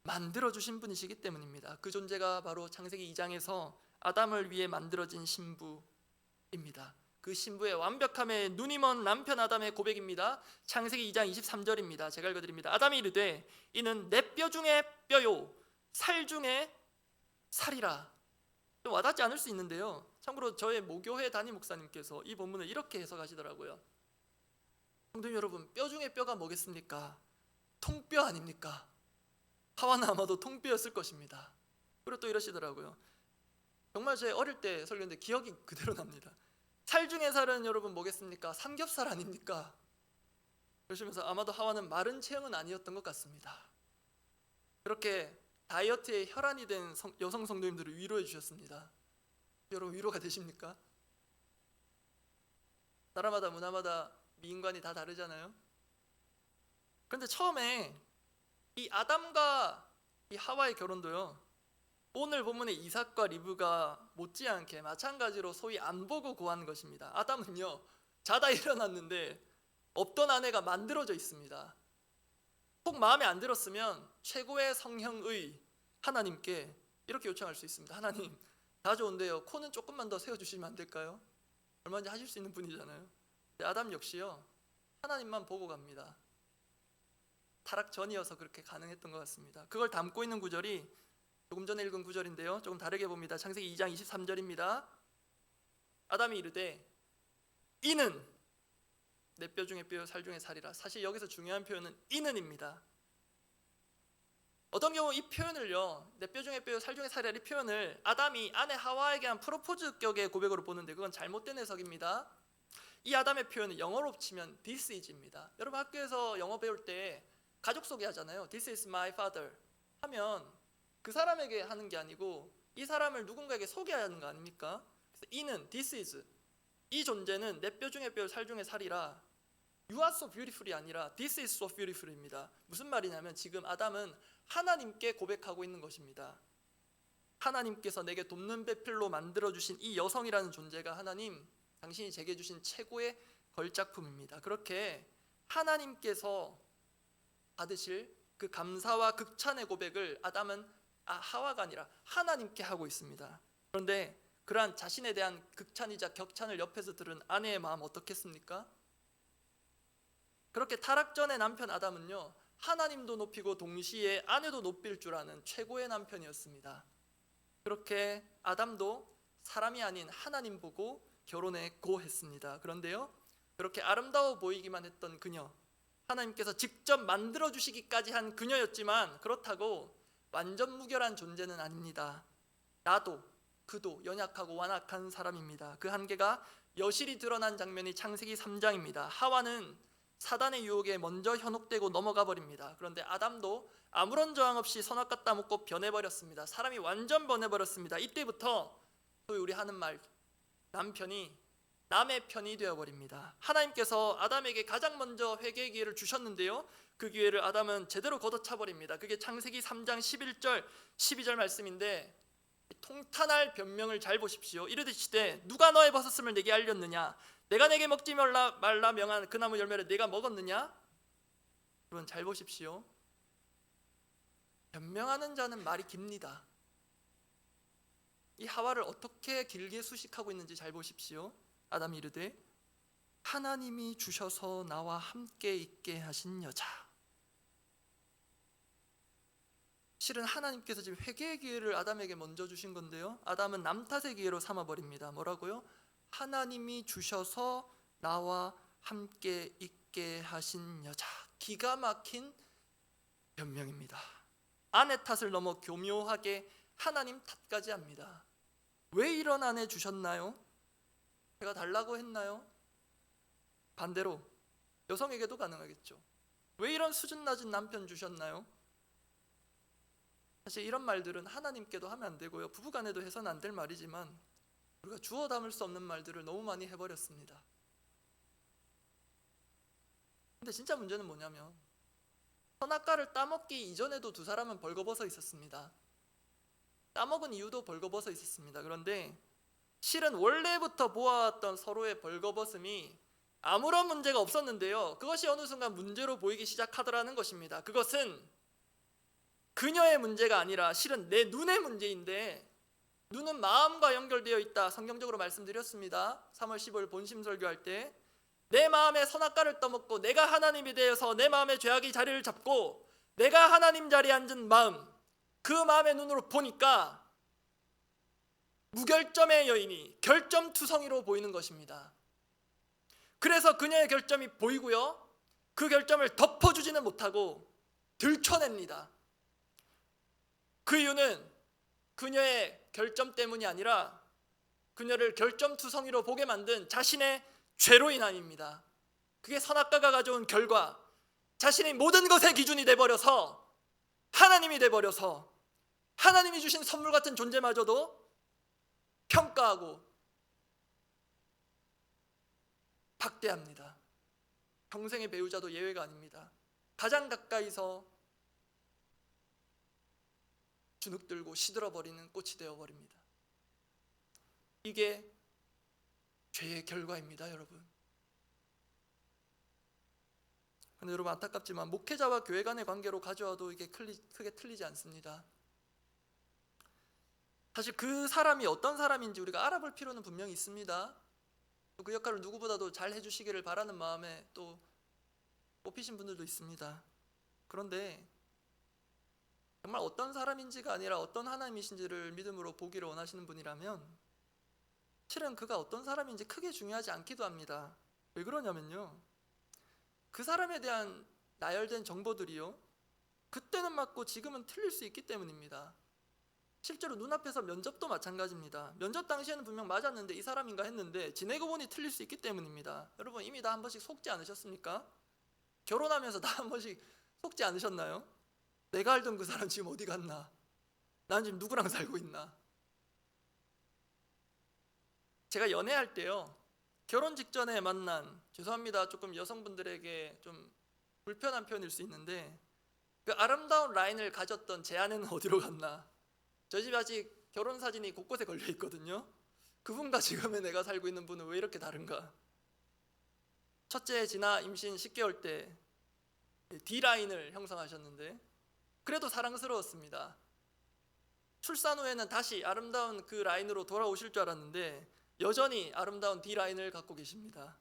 만들어주신 분이시기 때문입니다. 그 존재가 바로 창세기 2장에서 아담을 위해 만들어진 신부입니다. 그 신부의 완벽함에 눈이 먼 남편 아담의 고백입니다. 창세기 2장 23절입니다. 제가 읽어드립니다. 아담이 이르되 이는 내 뼈 중에 뼈요 살 중에 살이라. 좀 와닿지 않을 수 있는데요, 참고로 저의 모교회 담임 목사님께서 이 본문을 이렇게 해석하시더라고요. 성도님 여러분, 뼈 중에 뼈가 뭐겠습니까? 통뼈 아닙니까? 하와는 아마도 통뼈였을 것입니다. 그리고 또 이러시더라고요. 정말 제 어릴 때 설교인데 기억이 그대로 납니다. 살 중에 살은 여러분 뭐겠습니까? 삼겹살 아닙니까? 그러시면서 아마도 하와는 마른 체형은 아니었던 것 같습니다. 그렇게 다이어트에 혈안이 된 여성 성도님들을 위로해 주셨습니다. 여러분 위로가 되십니까? 나라마다 문화마다 미인관이 다 다르잖아요. 그런데 처음에 이 아담과 이 하와의 결혼도요, 오늘 본문의 이삭과 리브가 못지않게 마찬가지로 소위 안 보고 구한 것입니다. 아담은요 자다 일어났는데 없던 아내가 만들어져 있습니다. 혹 마음에 안 들었으면 최고의 성형의 하나님께 이렇게 요청할 수 있습니다. 하나님, 다 좋은데요, 코는 조금만 더 세워주시면 안 될까요? 얼마든지 하실 수 있는 분이잖아요. 아담 역시요 하나님만 보고 갑니다. 타락 전이어서 그렇게 가능했던 것 같습니다. 그걸 담고 있는 구절이 조금 전에 읽은 구절인데요, 조금 다르게 봅니다. 창세기 2장 23절입니다. 아담이 이르되 이는 내 뼈 중에 뼈 살 중에 살이라. 사실 여기서 중요한 표현은 이는입니다. 어떤 경우 이 표현을요, 내 뼈 중에 뼈 살 중에 살이라, 이 표현을 아담이 아내 하와에게 한 프로포즈격의 고백으로 보는데 그건 잘못된 해석입니다. 이 아담의 표현은 영어로 치면 this is입니다. 여러분 학교에서 영어 배울 때 가족 소개하잖아요. This is my father 하면 그 사람에게 하는 게 아니고 이 사람을 누군가에게 소개하는 거 아닙니까? 그래서 이는 this is, 이 존재는 내 뼈 중에 뼈 살 중에 살이라, you are so beautiful이 아니라 this is so beautiful입니다. 무슨 말이냐면 지금 아담은 하나님께 고백하고 있는 것입니다. 하나님께서 내게 돕는 배필로 만들어주신 이 여성이라는 존재가 하나님, 당신이 제게 주신 최고의 걸작품입니다. 그렇게 하나님께서 받으실 그 감사와 극찬의 고백을 아담은 하와가 아니라 하나님께 하고 있습니다. 그런데 그러한 자신에 대한 극찬이자 격찬을 옆에서 들은 아내의 마음 어떻겠습니까? 그렇게 타락 전의 남편 아담은요 하나님도 높이고 동시에 아내도 높일 줄 아는 최고의 남편이었습니다. 그렇게 아담도 사람이 아닌 하나님 보고 결혼에 고했습니다. 그런데요, 그렇게 아름다워 보이기만 했던 그녀, 하나님께서 직접 만들어주시기까지 한 그녀였지만 그렇다고 완전 무결한 존재는 아닙니다. 나도 그도 연약하고 완악한 사람입니다. 그 한계가 여실히 드러난 장면이 창세기 3장입니다. 하와는 사단의 유혹에 먼저 현혹되고 넘어가 버립니다. 그런데 아담도 아무런 저항 없이 선악과 따먹고 변해버렸습니다. 사람이 완전 변해버렸습니다. 이때부터 소위 우리 하는 말, 남편이 남의 편이 되어버립니다. 하나님께서 아담에게 가장 먼저 회개의 기회를 주셨는데요, 그 기회를 아담은 제대로 걷어차버립니다. 그게 창세기 3장 11절 12절 말씀인데, 통탄할 변명을 잘 보십시오. 이르시되 누가 너의 버섯을 내게 알렸느냐? 내가 내게 먹지 말라 명한 그 나무 열매를 내가 먹었느냐? 여러분 잘 보십시오. 변명하는 자는 말이 깁니다. 이 하와를 어떻게 길게 수식하고 있는지 잘 보십시오. 아담이 이르되 하나님이 주셔서 나와 함께 있게 하신 여자. 실은 하나님께서 지금 회개의 기회를 아담에게 먼저 주신 건데요, 아담은 남 탓의 기회로 삼아버립니다. 뭐라고요? 하나님이 주셔서 나와 함께 있게 하신 여자. 기가 막힌 변명입니다. 아내 탓을 넘어 교묘하게 하나님 탓까지 합니다. 왜 이런 아내 주셨나요? 제가 달라고 했나요? 반대로 여성에게도 가능하겠죠. 왜 이런 수준 낮은 남편 주셨나요? 사실 이런 말들은 하나님께도 하면 안 되고요, 부부간에도 해서는 안 될 말이지만 우리가 주워 담을 수 없는 말들을 너무 많이 해버렸습니다. 근데 진짜 문제는 뭐냐면 선악과를 따먹기 이전에도 두 사람은 벌거벗어 있었습니다. 따먹은 이유도 벌거벗어 있었습니다. 그런데 실은 원래부터 보아왔던 서로의 벌거벗음이 아무런 문제가 없었는데요, 그것이 어느 순간 문제로 보이기 시작하더라는 것입니다. 그것은 그녀의 문제가 아니라 실은 내 눈의 문제인데, 눈은 마음과 연결되어 있다 성경적으로 말씀드렸습니다. 3월 15일 본심 설교할 때 내 마음에 선악과를 떠먹고 내가 하나님이 되어서 내 마음에 죄악이 자리를 잡고 내가 하나님 자리에 앉은 마음, 그 마음의 눈으로 보니까 무결점의 여인이 결점투성이로 보이는 것입니다. 그래서 그녀의 결점이 보이고요, 그 결점을 덮어주지는 못하고 들춰냅니다. 그 이유는 그녀의 결점 때문이 아니라 그녀를 결점투성이로 보게 만든 자신의 죄로 인함입니다. 그게 선악과가 가져온 결과, 자신이 모든 것의 기준이 돼버려서, 하나님이 돼버려서 하나님이 주신 선물 같은 존재마저도 평가하고 박대합니다. 평생의 배우자도 예외가 아닙니다. 가장 가까이서 주눅들고 시들어버리는 꽃이 되어버립니다. 이게 죄의 결과입니다, 여러분. 근데 여러분, 안타깝지만 목회자와 교회 간의 관계로 가져와도 이게 크게 틀리지 않습니다. 사실 그 사람이 어떤 사람인지 우리가 알아볼 필요는 분명히 있습니다. 또 그 역할을 누구보다도 잘 해주시기를 바라는 마음에 또 뽑히신 분들도 있습니다. 그런데 정말 어떤 사람인지가 아니라 어떤 하나님이신지를 믿음으로 보기를 원하시는 분이라면 실은 그가 어떤 사람인지 크게 중요하지 않기도 합니다. 왜 그러냐면요, 그 사람에 대한 나열된 정보들이요, 그때는 맞고 지금은 틀릴 수 있기 때문입니다. 실제로 눈앞에서 면접도 마찬가지입니다. 면접 당시에는 분명 맞았는데 이 사람인가 했는데 지내고 보니 틀릴 수 있기 때문입니다. 여러분, 이미 다 한 번씩 속지 않으셨습니까? 결혼하면서 다 한 번씩 속지 않으셨나요? 내가 알던 그 사람 지금 어디 갔나? 난 지금 누구랑 살고 있나? 제가 연애할 때요, 결혼 직전에 만난, 죄송합니다, 조금 여성분들에게 좀 불편한 표현일 수 있는데, 그 아름다운 라인을 가졌던 제 아내는 어디로 갔나? 저희 집 아직 결혼 사진이 곳곳에 걸려 있거든요. 그분과 지금의 내가 살고 있는 분은 왜 이렇게 다른가? 첫째 지나 임신 10개월 때 D라인을 형성하셨는데 그래도 사랑스러웠습니다. 출산 후에는 다시 아름다운 그 라인으로 돌아오실 줄 알았는데 여전히 아름다운 D라인을 갖고 계십니다.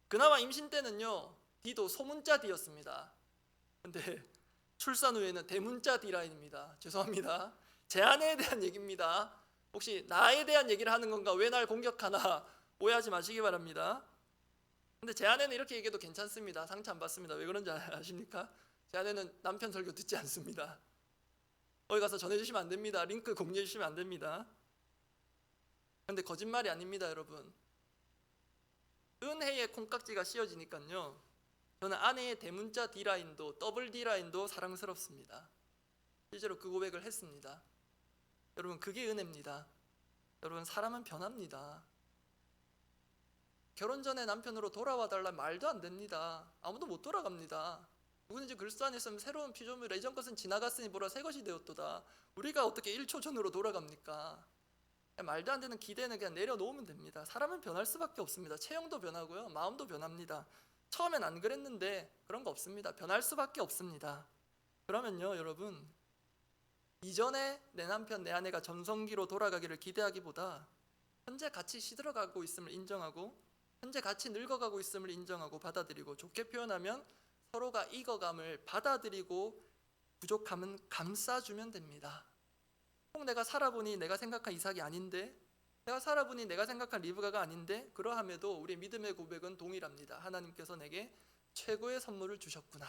그나마 임신 때는요, D도 소문자 D였습니다. 근데 출산 후에는 대문자 D라인입니다. 죄송합니다. 제 아내에 대한 얘기입니다. 혹시 나에 대한 얘기를 하는 건가, 왜 날 공격하나 오해하지 마시기 바랍니다. 근데 제 아내는 이렇게 얘기해도 괜찮습니다. 상처 안 받습니다. 왜 그런지 아십니까? 제 아내는 남편 설교 듣지 않습니다. 거기 가서 전해주시면 안 됩니다. 링크 공유해 주시면 안 됩니다. 근데 거짓말이 아닙니다, 여러분. 은혜의 콩깍지가 씌워지니까요, 저는 아내의 대문자 D라인도 더블 D라인도 사랑스럽습니다. 실제로 그 고백을 했습니다. 여러분, 그게 은혜입니다. 여러분, 사람은 변합니다. 결혼 전에 남편으로 돌아와 달라 말도 안 됩니다. 아무도 못 돌아갑니다. 누구든지 그리스도 안에 있으면 새로운 피조물, 예전 것은 지나갔으니 보라 새 것이 되었도다. 우리가 어떻게 1초 전으로 돌아갑니까? 말도 안 되는 기대는 그냥 내려놓으면 됩니다. 사람은 변할 수밖에 없습니다. 체형도 변하고요, 마음도 변합니다. 처음엔 안 그랬는데 그런 거 없습니다. 변할 수밖에 없습니다. 그러면요, 여러분, 이전에 내 남편, 내 아내가 전성기로 돌아가기를 기대하기보다 현재 같이 시들어가고 있음을 인정하고 현재 같이 늙어가고 있음을 인정하고 받아들이고, 좋게 표현하면 서로가 익어감을 받아들이고 부족함은 감싸주면 됩니다. 꼭 내가 살아보니 내가 생각한 이삭이 아닌데, 내가 살아보니 내가 생각한 리브가가 아닌데, 그러함에도 우리의 믿음의 고백은 동일합니다. 하나님께서 내게 최고의 선물을 주셨구나.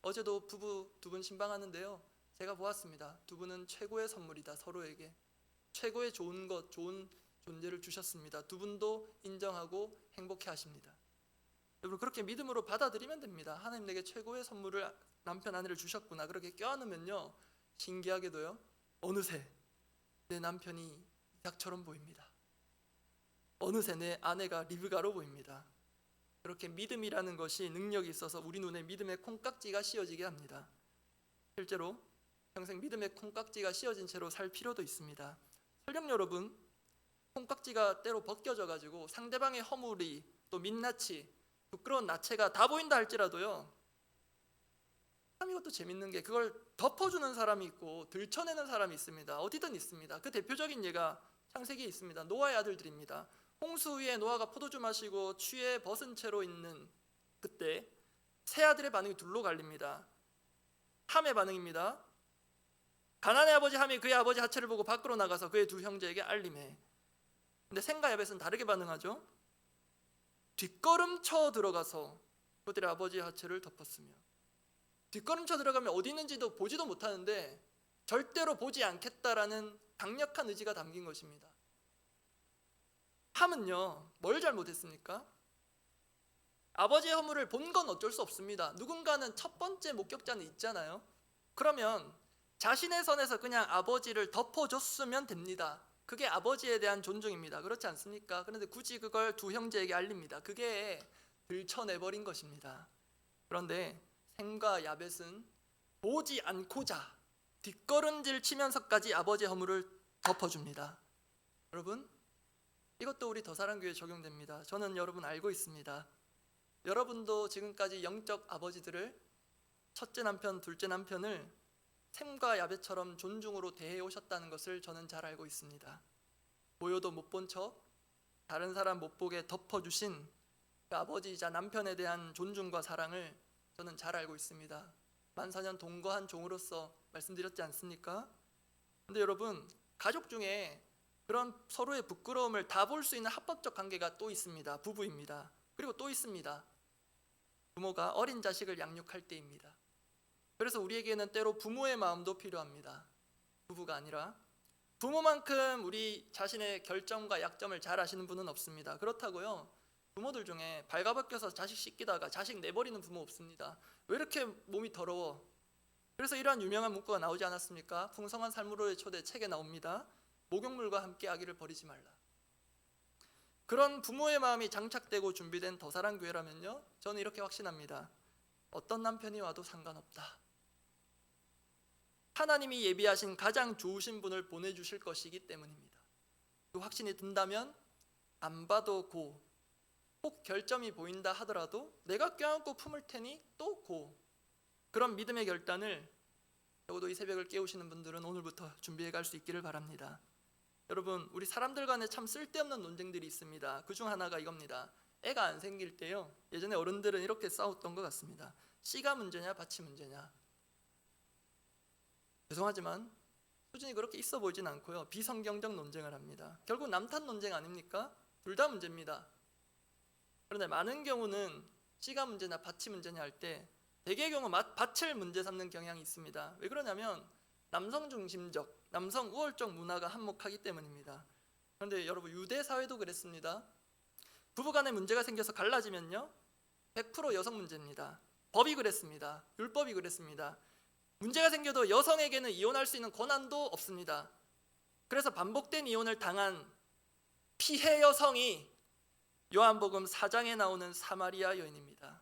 어제도 부부 두 분 신방하는데요, 제가 보았습니다. 두 분은 최고의 선물이다. 서로에게 최고의 좋은 것, 좋은 존재를 주셨습니다. 두 분도 인정하고 행복해 하십니다. 여러분, 그렇게 믿음으로 받아들이면 됩니다. 하나님 내게 최고의 선물을, 남편 아내를 주셨구나. 그렇게 껴안으면요, 신기하게도요, 어느새 내 남편이 이삭처럼 보입니다. 어느새 내 아내가 리브가로 보입니다. 그렇게 믿음이라는 것이 능력이 있어서 우리 눈에 믿음의 콩깍지가 씌워지게 합니다. 실제로 평생 믿음의 콩깍지가 씌워진 채로 살 필요도 있습니다. 설령 여러분, 콩깍지가 때로 벗겨져 가지고 상대방의 허물이, 또 민낯이, 부끄러운 나체가 다 보인다 할지라도요, 참 이것도 재밌는 게 그걸 덮어주는 사람이 있고 들춰내는 사람이 있습니다. 어디든 있습니다. 그 대표적인 예가 창세기에 있습니다. 노아의 아들들입니다. 홍수 위에 노아가 포도주 마시고 취해 벗은 채로 있는 그때 세 아들의 반응이 둘로 갈립니다. 함의 반응입니다. 가나안의 아버지 함이 그의 아버지 하체를 보고 밖으로 나가서 그의 두 형제에게 알림해. 근데 셈과 야벳은 다르게 반응하죠. 뒷걸음쳐 들어가서 그들의 아버지의 하체를 덮었으며, 뒷걸음쳐 들어가면 어디 있는지도 보지도 못하는데 절대로 보지 않겠다라는 강력한 의지가 담긴 것입니다. 함은요, 뭘 잘못했습니까? 아버지의 허물을 본 건 어쩔 수 없습니다. 누군가는 첫 번째 목격자는 있잖아요. 그러면 자신의 선에서 그냥 아버지를 덮어줬으면 됩니다. 그게 아버지에 대한 존중입니다. 그렇지 않습니까? 그런데 굳이 그걸 두 형제에게 알립니다. 그게 들춰내버린 것입니다. 그런데 셈과 야벳은 보지 않고자 뒷걸음질 치면서까지 아버지의 허물을 덮어줍니다. 여러분, 이것도 우리 더사랑교회에 적용됩니다. 저는 여러분 알고 있습니다. 여러분도 지금까지 영적 아버지들을, 첫째 남편, 둘째 남편을 셈과 야벳처럼 존중으로 대해 오셨다는 것을 저는 잘 알고 있습니다. 보여도 못 본 척 다른 사람 못 보게 덮어주신 그 아버지이자 남편에 대한 존중과 사랑을 저는 잘 알고 있습니다. 만사년 동거한 종으로서 말씀드렸지 않습니까? 근데 여러분, 가족 중에 그런 서로의 부끄러움을 다 볼 수 있는 합법적 관계가 또 있습니다. 부부입니다. 그리고 또 있습니다. 부모가 어린 자식을 양육할 때입니다. 그래서 우리에게는 때로 부모의 마음도 필요합니다. 부부가 아니라. 부모만큼 우리 자신의 결점과 약점을 잘 아시는 분은 없습니다. 그렇다고요, 부모들 중에 발가벗겨서 자식 씻기다가 자식 내버리는 부모 없습니다. 왜 이렇게 몸이 더러워? 그래서 이러한 유명한 문구가 나오지 않았습니까? 풍성한 삶으로의 초대 책에 나옵니다. 목욕물과 함께 아기를 버리지 말라. 그런 부모의 마음이 장착되고 준비된 더사랑교회라면요, 저는 이렇게 확신합니다. 어떤 남편이 와도 상관없다. 하나님이 예비하신 가장 좋으신 분을 보내주실 것이기 때문입니다. 그 확신이 든다면 안 봐도 고, 꼭 결점이 보인다 하더라도 내가 껴안고 품을 테니 또 고, 그런 믿음의 결단을 적어도 이 새벽을 깨우시는 분들은 오늘부터 준비해 갈 수 있기를 바랍니다. 여러분, 우리 사람들 간에 참 쓸데없는 논쟁들이 있습니다. 그중 하나가 이겁니다. 애가 안 생길 때요, 예전에 어른들은 이렇게 싸웠던 것 같습니다. 씨가 문제냐 밭이 문제냐. 죄송하지만 수준이 그렇게 있어 보이진 않고요, 비성경적 논쟁을 합니다. 결국 남탓 논쟁 아닙니까? 둘 다 문제입니다. 그런데 많은 경우는 씨가 문제냐 밭이 문제냐 할 때 대개의 경우 밭을 문제 삼는 경향이 있습니다. 왜 그러냐면 남성 중심적, 남성 우월적 문화가 한몫하기 때문입니다. 그런데 여러분, 유대 사회도 그랬습니다. 부부간에 문제가 생겨서 갈라지면요, 100% 여성 문제입니다. 법이 그랬습니다. 율법이 그랬습니다. 문제가 생겨도 여성에게는 이혼할 수 있는 권한도 없습니다. 그래서 반복된 이혼을 당한 피해 여성이 요한복음 4장에 나오는 사마리아 여인입니다.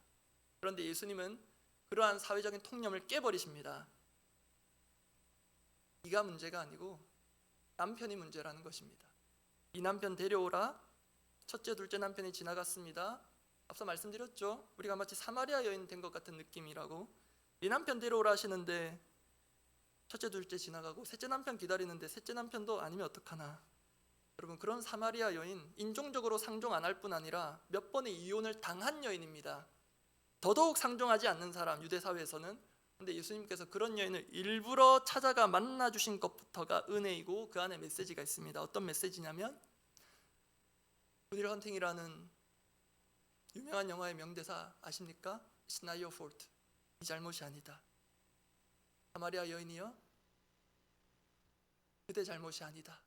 그런데 예수님은 그러한 사회적인 통념을 깨버리십니다. 네가 문제가 아니고 남편이 문제라는 것입니다. 이 남편 데려오라. 첫째, 둘째 남편이 지나갔습니다. 앞서 말씀드렸죠, 우리가 마치 사마리아 여인 된 것 같은 느낌이라고. 이 남편 데려오라 하시는데 첫째, 둘째 지나가고 셋째 남편 기다리는데 셋째 남편도 아니면 어떡하나. 여러분, 그런 사마리아 여인, 인종적으로 상종 안 할 뿐 아니라 몇 번의 이혼을 당한 여인입니다. 더더욱 상종하지 않는 사람, 유대 사회에서는. 근데 예수님께서 그런 여인을 일부러 찾아가 만나주신 것부터가 은혜이고 그 안에 메시지가 있습니다. 어떤 메시지냐면, 구딜 헌팅이라는 유명한 영화의 명대사 아십니까? It's not your fault. 네 잘못이 아니다. 사마리아 여인이여, 그대 잘못이 아니다.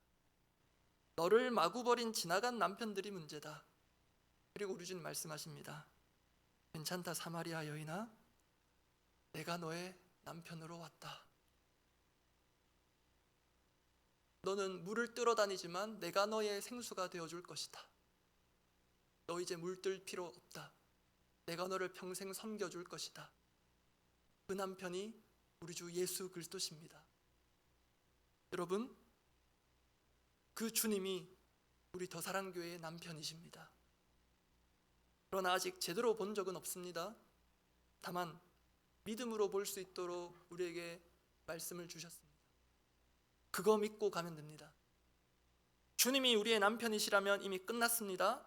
너를 마구 버린 지나간 남편들이 문제다. 그리고 우리 주님 말씀하십니다. 괜찮다 사마리아 여인아, 내가 너의 남편으로 왔다. 너는 물을 뜨러 다니지만 내가 너의 생수가 되어줄 것이다. 너 이제 물 뜰 필요 없다. 내가 너를 평생 섬겨줄 것이다. 그 남편이 우리 주 예수 그리스도십니다. 여러분, 그 주님이 우리 더사랑교회의 남편이십니다. 그러나 아직 제대로 본 적은 없습니다. 다만 믿음으로 볼 수 있도록 우리에게 말씀을 주셨습니다. 그거 믿고 가면 됩니다. 주님이 우리의 남편이시라면 이미 끝났습니다.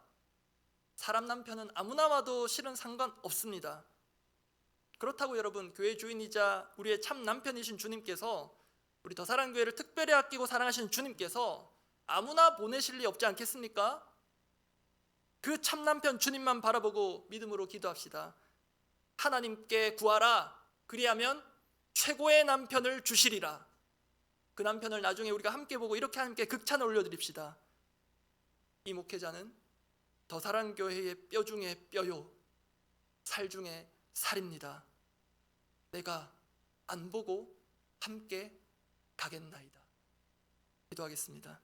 사람 남편은 아무나 와도 실은 상관없습니다. 그렇다고 여러분, 교회 주인이자 우리의 참 남편이신 주님께서, 우리 더사랑교회를 특별히 아끼고 사랑하시는 주님께서 아무나 보내실 리 없지 않겠습니까? 그 참 남편 주님만 바라보고 믿음으로 기도합시다. 하나님께 구하라. 그리하면 최고의 남편을 주시리라. 그 남편을 나중에 우리가 함께 보고 이렇게 함께 극찬을 올려드립시다. 이 목회자는 더사랑교회의 뼈 중에 뼈요 살 중에 살입니다. 내가 안 보고 함께 가겠나이다. 기도하겠습니다.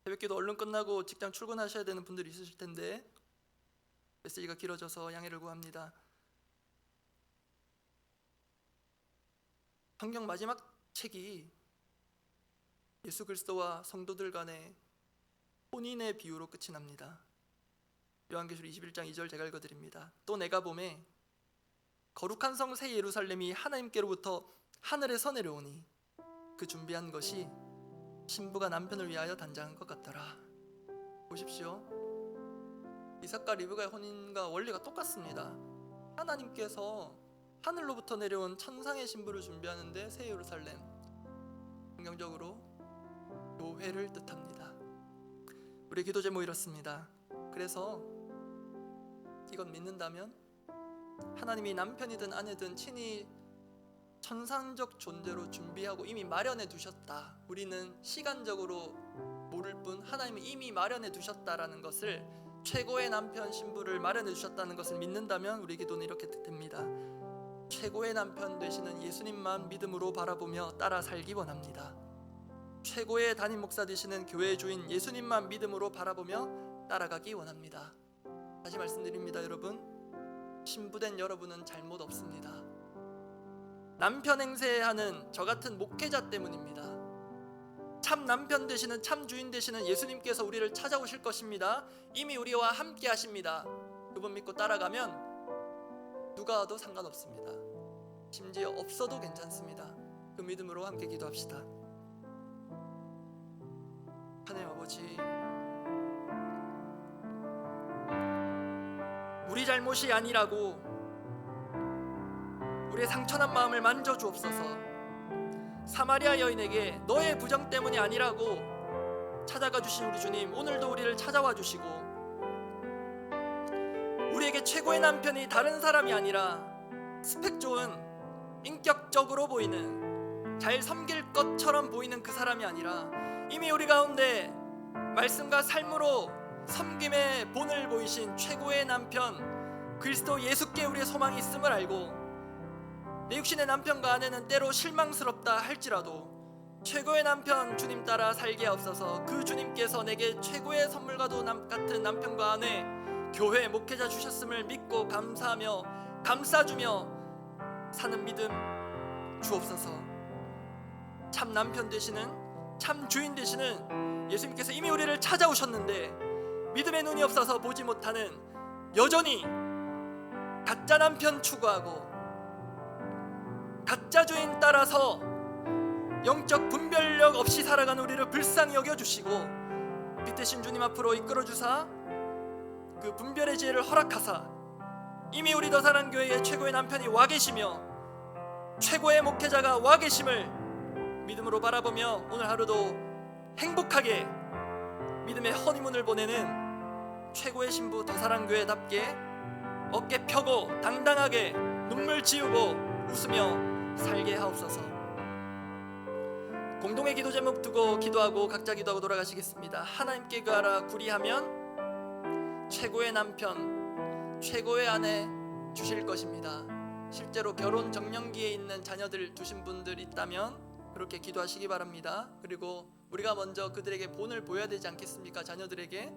새벽기도 얼른 끝나고 직장 출근하셔야 되는 분들이 있으실 텐데 메시지가 길어져서 양해를 구합니다. 성경 마지막 책이 예수 그리스도와 성도들 간의 혼인의 비유로 끝이 납니다. 요한계시록 21장 2절 제가 읽어드립니다. 또 내가 보매 거룩한 성 새 예루살렘이 하나님께로부터 하늘에서 내려오니 그 준비한 것이 신부가 남편을 위하여 단장한 것 같더라. 보십시오. 이삭과 리브가의 혼인과 원리가 똑같습니다. 하나님께서 하늘로부터 내려온 천상의 신부를 준비하는데 새 예루살렘, 긍정적으로 교회를 뜻합니다. 우리 기도 제목 이렇습니다. 그래서 이건 믿는다면 하나님이 남편이든 아내든 친히 천상적 존재로 준비하고 이미 마련해 두셨다. 우리는 시간적으로 모를 뿐 하나님은 이미 마련해 두셨다라는 것을, 최고의 남편 신부를 마련해 주셨다는 것을 믿는다면 우리 기도는 이렇게 됩니다. 최고의 남편 되시는 예수님만 믿음으로 바라보며 따라 살기 원합니다. 최고의 담임 목사 되시는 교회의 주인 예수님만 믿음으로 바라보며 따라가기 원합니다. 다시 말씀드립니다. 여러분, 신부된 여러분은 잘못 없습니다. 남편 행세하는 저 같은 목회자 때문입니다. 참 남편 되시는, 참 주인 되시는 예수님께서 우리를 찾아오실 것입니다. 이미 우리와 함께 하십니다. 그분 믿고 따라가면 누가 와도 상관없습니다. 심지어 없어도 괜찮습니다. 그 믿음으로 함께 기도합시다. 하나님 아버지, 우리 잘못이 아니라고 우리의 상처난 마음을 만져주옵소서. 사마리아 여인에게 너의 부정 때문이 아니라고 찾아가 주신 우리 주님, 오늘도 우리를 찾아와 주시고 우리에게 최고의 남편이 다른 사람이 아니라 스펙 좋은, 인격적으로 보이는, 잘 섬길 것처럼 보이는 그 사람이 아니라 이미 우리 가운데 말씀과 삶으로 섬김의 본을 보이신 최고의 남편 그리스도 예수께 우리의 소망이 있음을 알고, 내 육신의 남편과 아내는 때로 실망스럽다 할지라도 최고의 남편 주님 따라 살게 하옵소서. 그 주님께서 내게 최고의 선물과 같은 남편과 아내, 교회, 목회자 주셨음을 믿고 감사하며 감싸주며 사는 믿음 주옵소서. 참 남편 되시는, 참 주인 되시는 예수님께서 이미 우리를 찾아오셨는데 믿음의 눈이 없어서 보지 못하는, 여전히 가짜 남편 추구하고 가짜 주인 따라서 영적 분별력 없이 살아가는 우리를 불쌍히 여겨주시고 빛대신 주님 앞으로 이끌어주사 그 분별의 지혜를 허락하사 이미 우리 더사랑교회의 최고의 남편이 와 계시며 최고의 목회자가 와 계심을 믿음으로 바라보며 오늘 하루도 행복하게 믿음의 허니문을 보내는 최고의 신부 더사랑교회답게 어깨 펴고 당당하게 눈물 지우고 웃으며 살게 하옵소서. 공동의 기도 제목 두고 기도하고 각자 기도하고 돌아가시겠습니다. 하나님께 구하라 구리하면 최고의 남편, 최고의 아내 주실 것입니다. 실제로 결혼 정년기에 있는 자녀들 두신 분들 있다면 그렇게 기도하시기 바랍니다. 그리고 우리가 먼저 그들에게 본을 보여야 되지 않겠습니까? 자녀들에게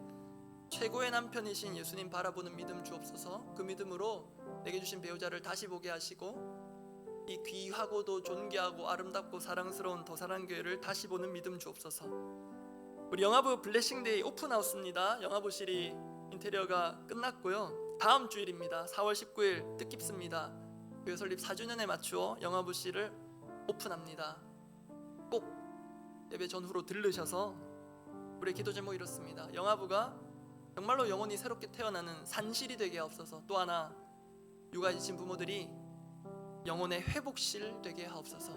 최고의 남편이신 예수님 바라보는 믿음 주옵소서. 그 믿음으로 내게 주신 배우자를 다시 보게 하시고 이 귀하고도 존귀하고 아름답고 사랑스러운 더사랑교회를 다시 보는 믿음 주옵소서. 우리 영화부 블레싱데이 오픈하우스입니다. 영화부실이 인테리어가 끝났고요. 다음 주일입니다. 4월 19일 뜻깊습니다. 교회 설립 4주년에 맞추어 영화부실을 오픈합니다. 꼭 예배 전후로 들르셔서, 우리 기도 제목 이렇습니다. 영화부가 정말로 영혼이 새롭게 태어나는 산실이 되게 하옵소서. 또 하나, 육아 지친 부모들이 영혼의 회복실 되게 하옵소서.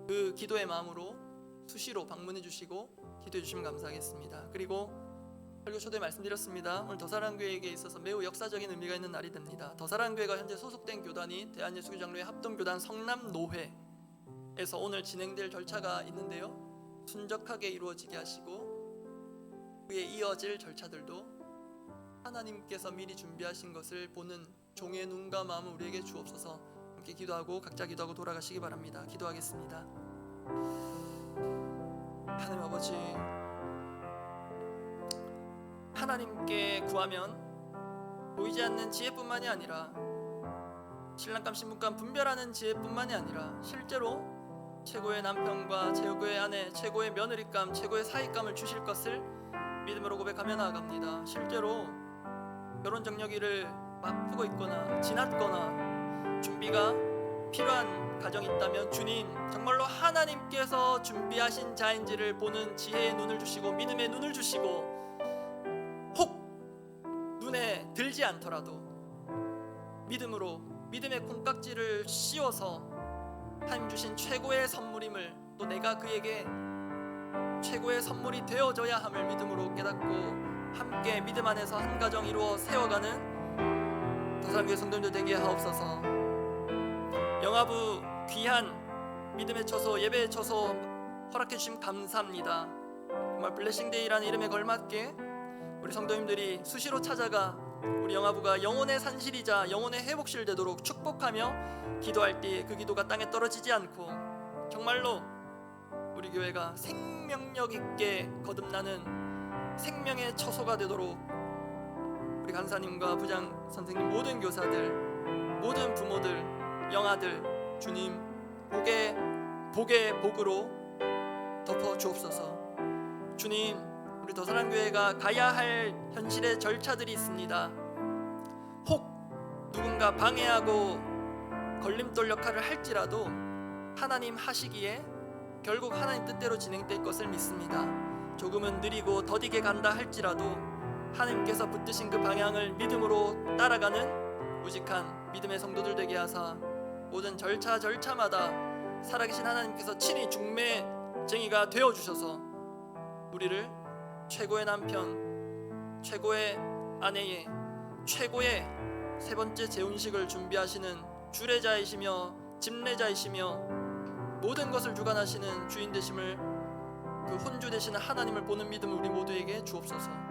그 기도의 마음으로 수시로 방문해 주시고 기도해 주시면 감사하겠습니다. 그리고 설교 초대 말씀드렸습니다. 오늘 더사랑교회에게 있어서 매우 역사적인 의미가 있는 날이 됩니다. 더사랑교회가 현재 소속된 교단이 대한예수교장로회 합동교단 성남노회, 오늘 진행될 절차가 있는데요, 순적하게 이루어지게 하시고 그에 이어질 절차들도 하나님께서 미리 준비하신 것을 보는 종의 눈과 마음을 우리에게 주옵소서. 함께 기도하고 각자 기도하고 돌아가시기 바랍니다. 기도하겠습니다. 하나님 아버지, 하나님께 구하면 보이지 않는 지혜뿐만이 아니라 신랑감 신부감 분별하는 지혜뿐만이 아니라 실제로 최고의 남편과 최고의 아내, 최고의 며느리감, 최고의 사위감을 주실 것을 믿음으로 고백하며 나아갑니다. 실제로 결혼 정력기를 앞두고 있거나 지났거나 준비가 필요한 가정이 있다면 주님, 정말로 하나님께서 준비하신 자인지를 보는 지혜의 눈을 주시고 믿음의 눈을 주시고, 혹 눈에 들지 않더라도 믿음으로 믿음의 콩깍지를 씌워서 하나님 주신 최고의 선물임을, 또 내가 그에게 최고의 선물이 되어져야 함을 믿음으로 깨닫고 함께 믿음 안에서 한 가정 이루어 세워가는 더사랑교회 성도님들 되게 하옵소서. 영아부 귀한 믿음의 처소, 예배의 처소 허락해 주심 감사합니다. 정말 블레싱데이라는 이름에 걸맞게 우리 성도님들이 수시로 찾아가 우리 영아부가 영혼의 산실이자 영혼의 회복실 되도록 축복하며 기도할 때 그 기도가 땅에 떨어지지 않고 정말로 우리 교회가 생명력 있게 거듭나는 생명의 처소가 되도록 우리 간사님과 부장 선생님, 모든 교사들, 모든 부모들, 영아들, 주님 복의 복으로 덮어 주옵소서. 주님, 우리 더사랑교회가 가야 할 현실의 절차들이 있습니다. 혹 누군가 방해하고 걸림돌 역할을 할지라도 하나님 하시기에 결국 하나님 뜻대로 진행될 것을 믿습니다. 조금은 느리고 더디게 간다 할지라도 하나님께서 붙드신 그 방향을 믿음으로 따라가는 우직한 믿음의 성도들 되게 하사 모든 절차마다 살아계신 하나님께서 친히 중매쟁이가 되어주셔서 우리를 최고의 남편, 최고의 아내의 최고의 세 번째 재혼식을 준비하시는 주례자이시며 집례자이시며 모든 것을 주관하시는 주인 되심을, 그 혼주 되시는 하나님을 보는 믿음을 우리 모두에게 주옵소서.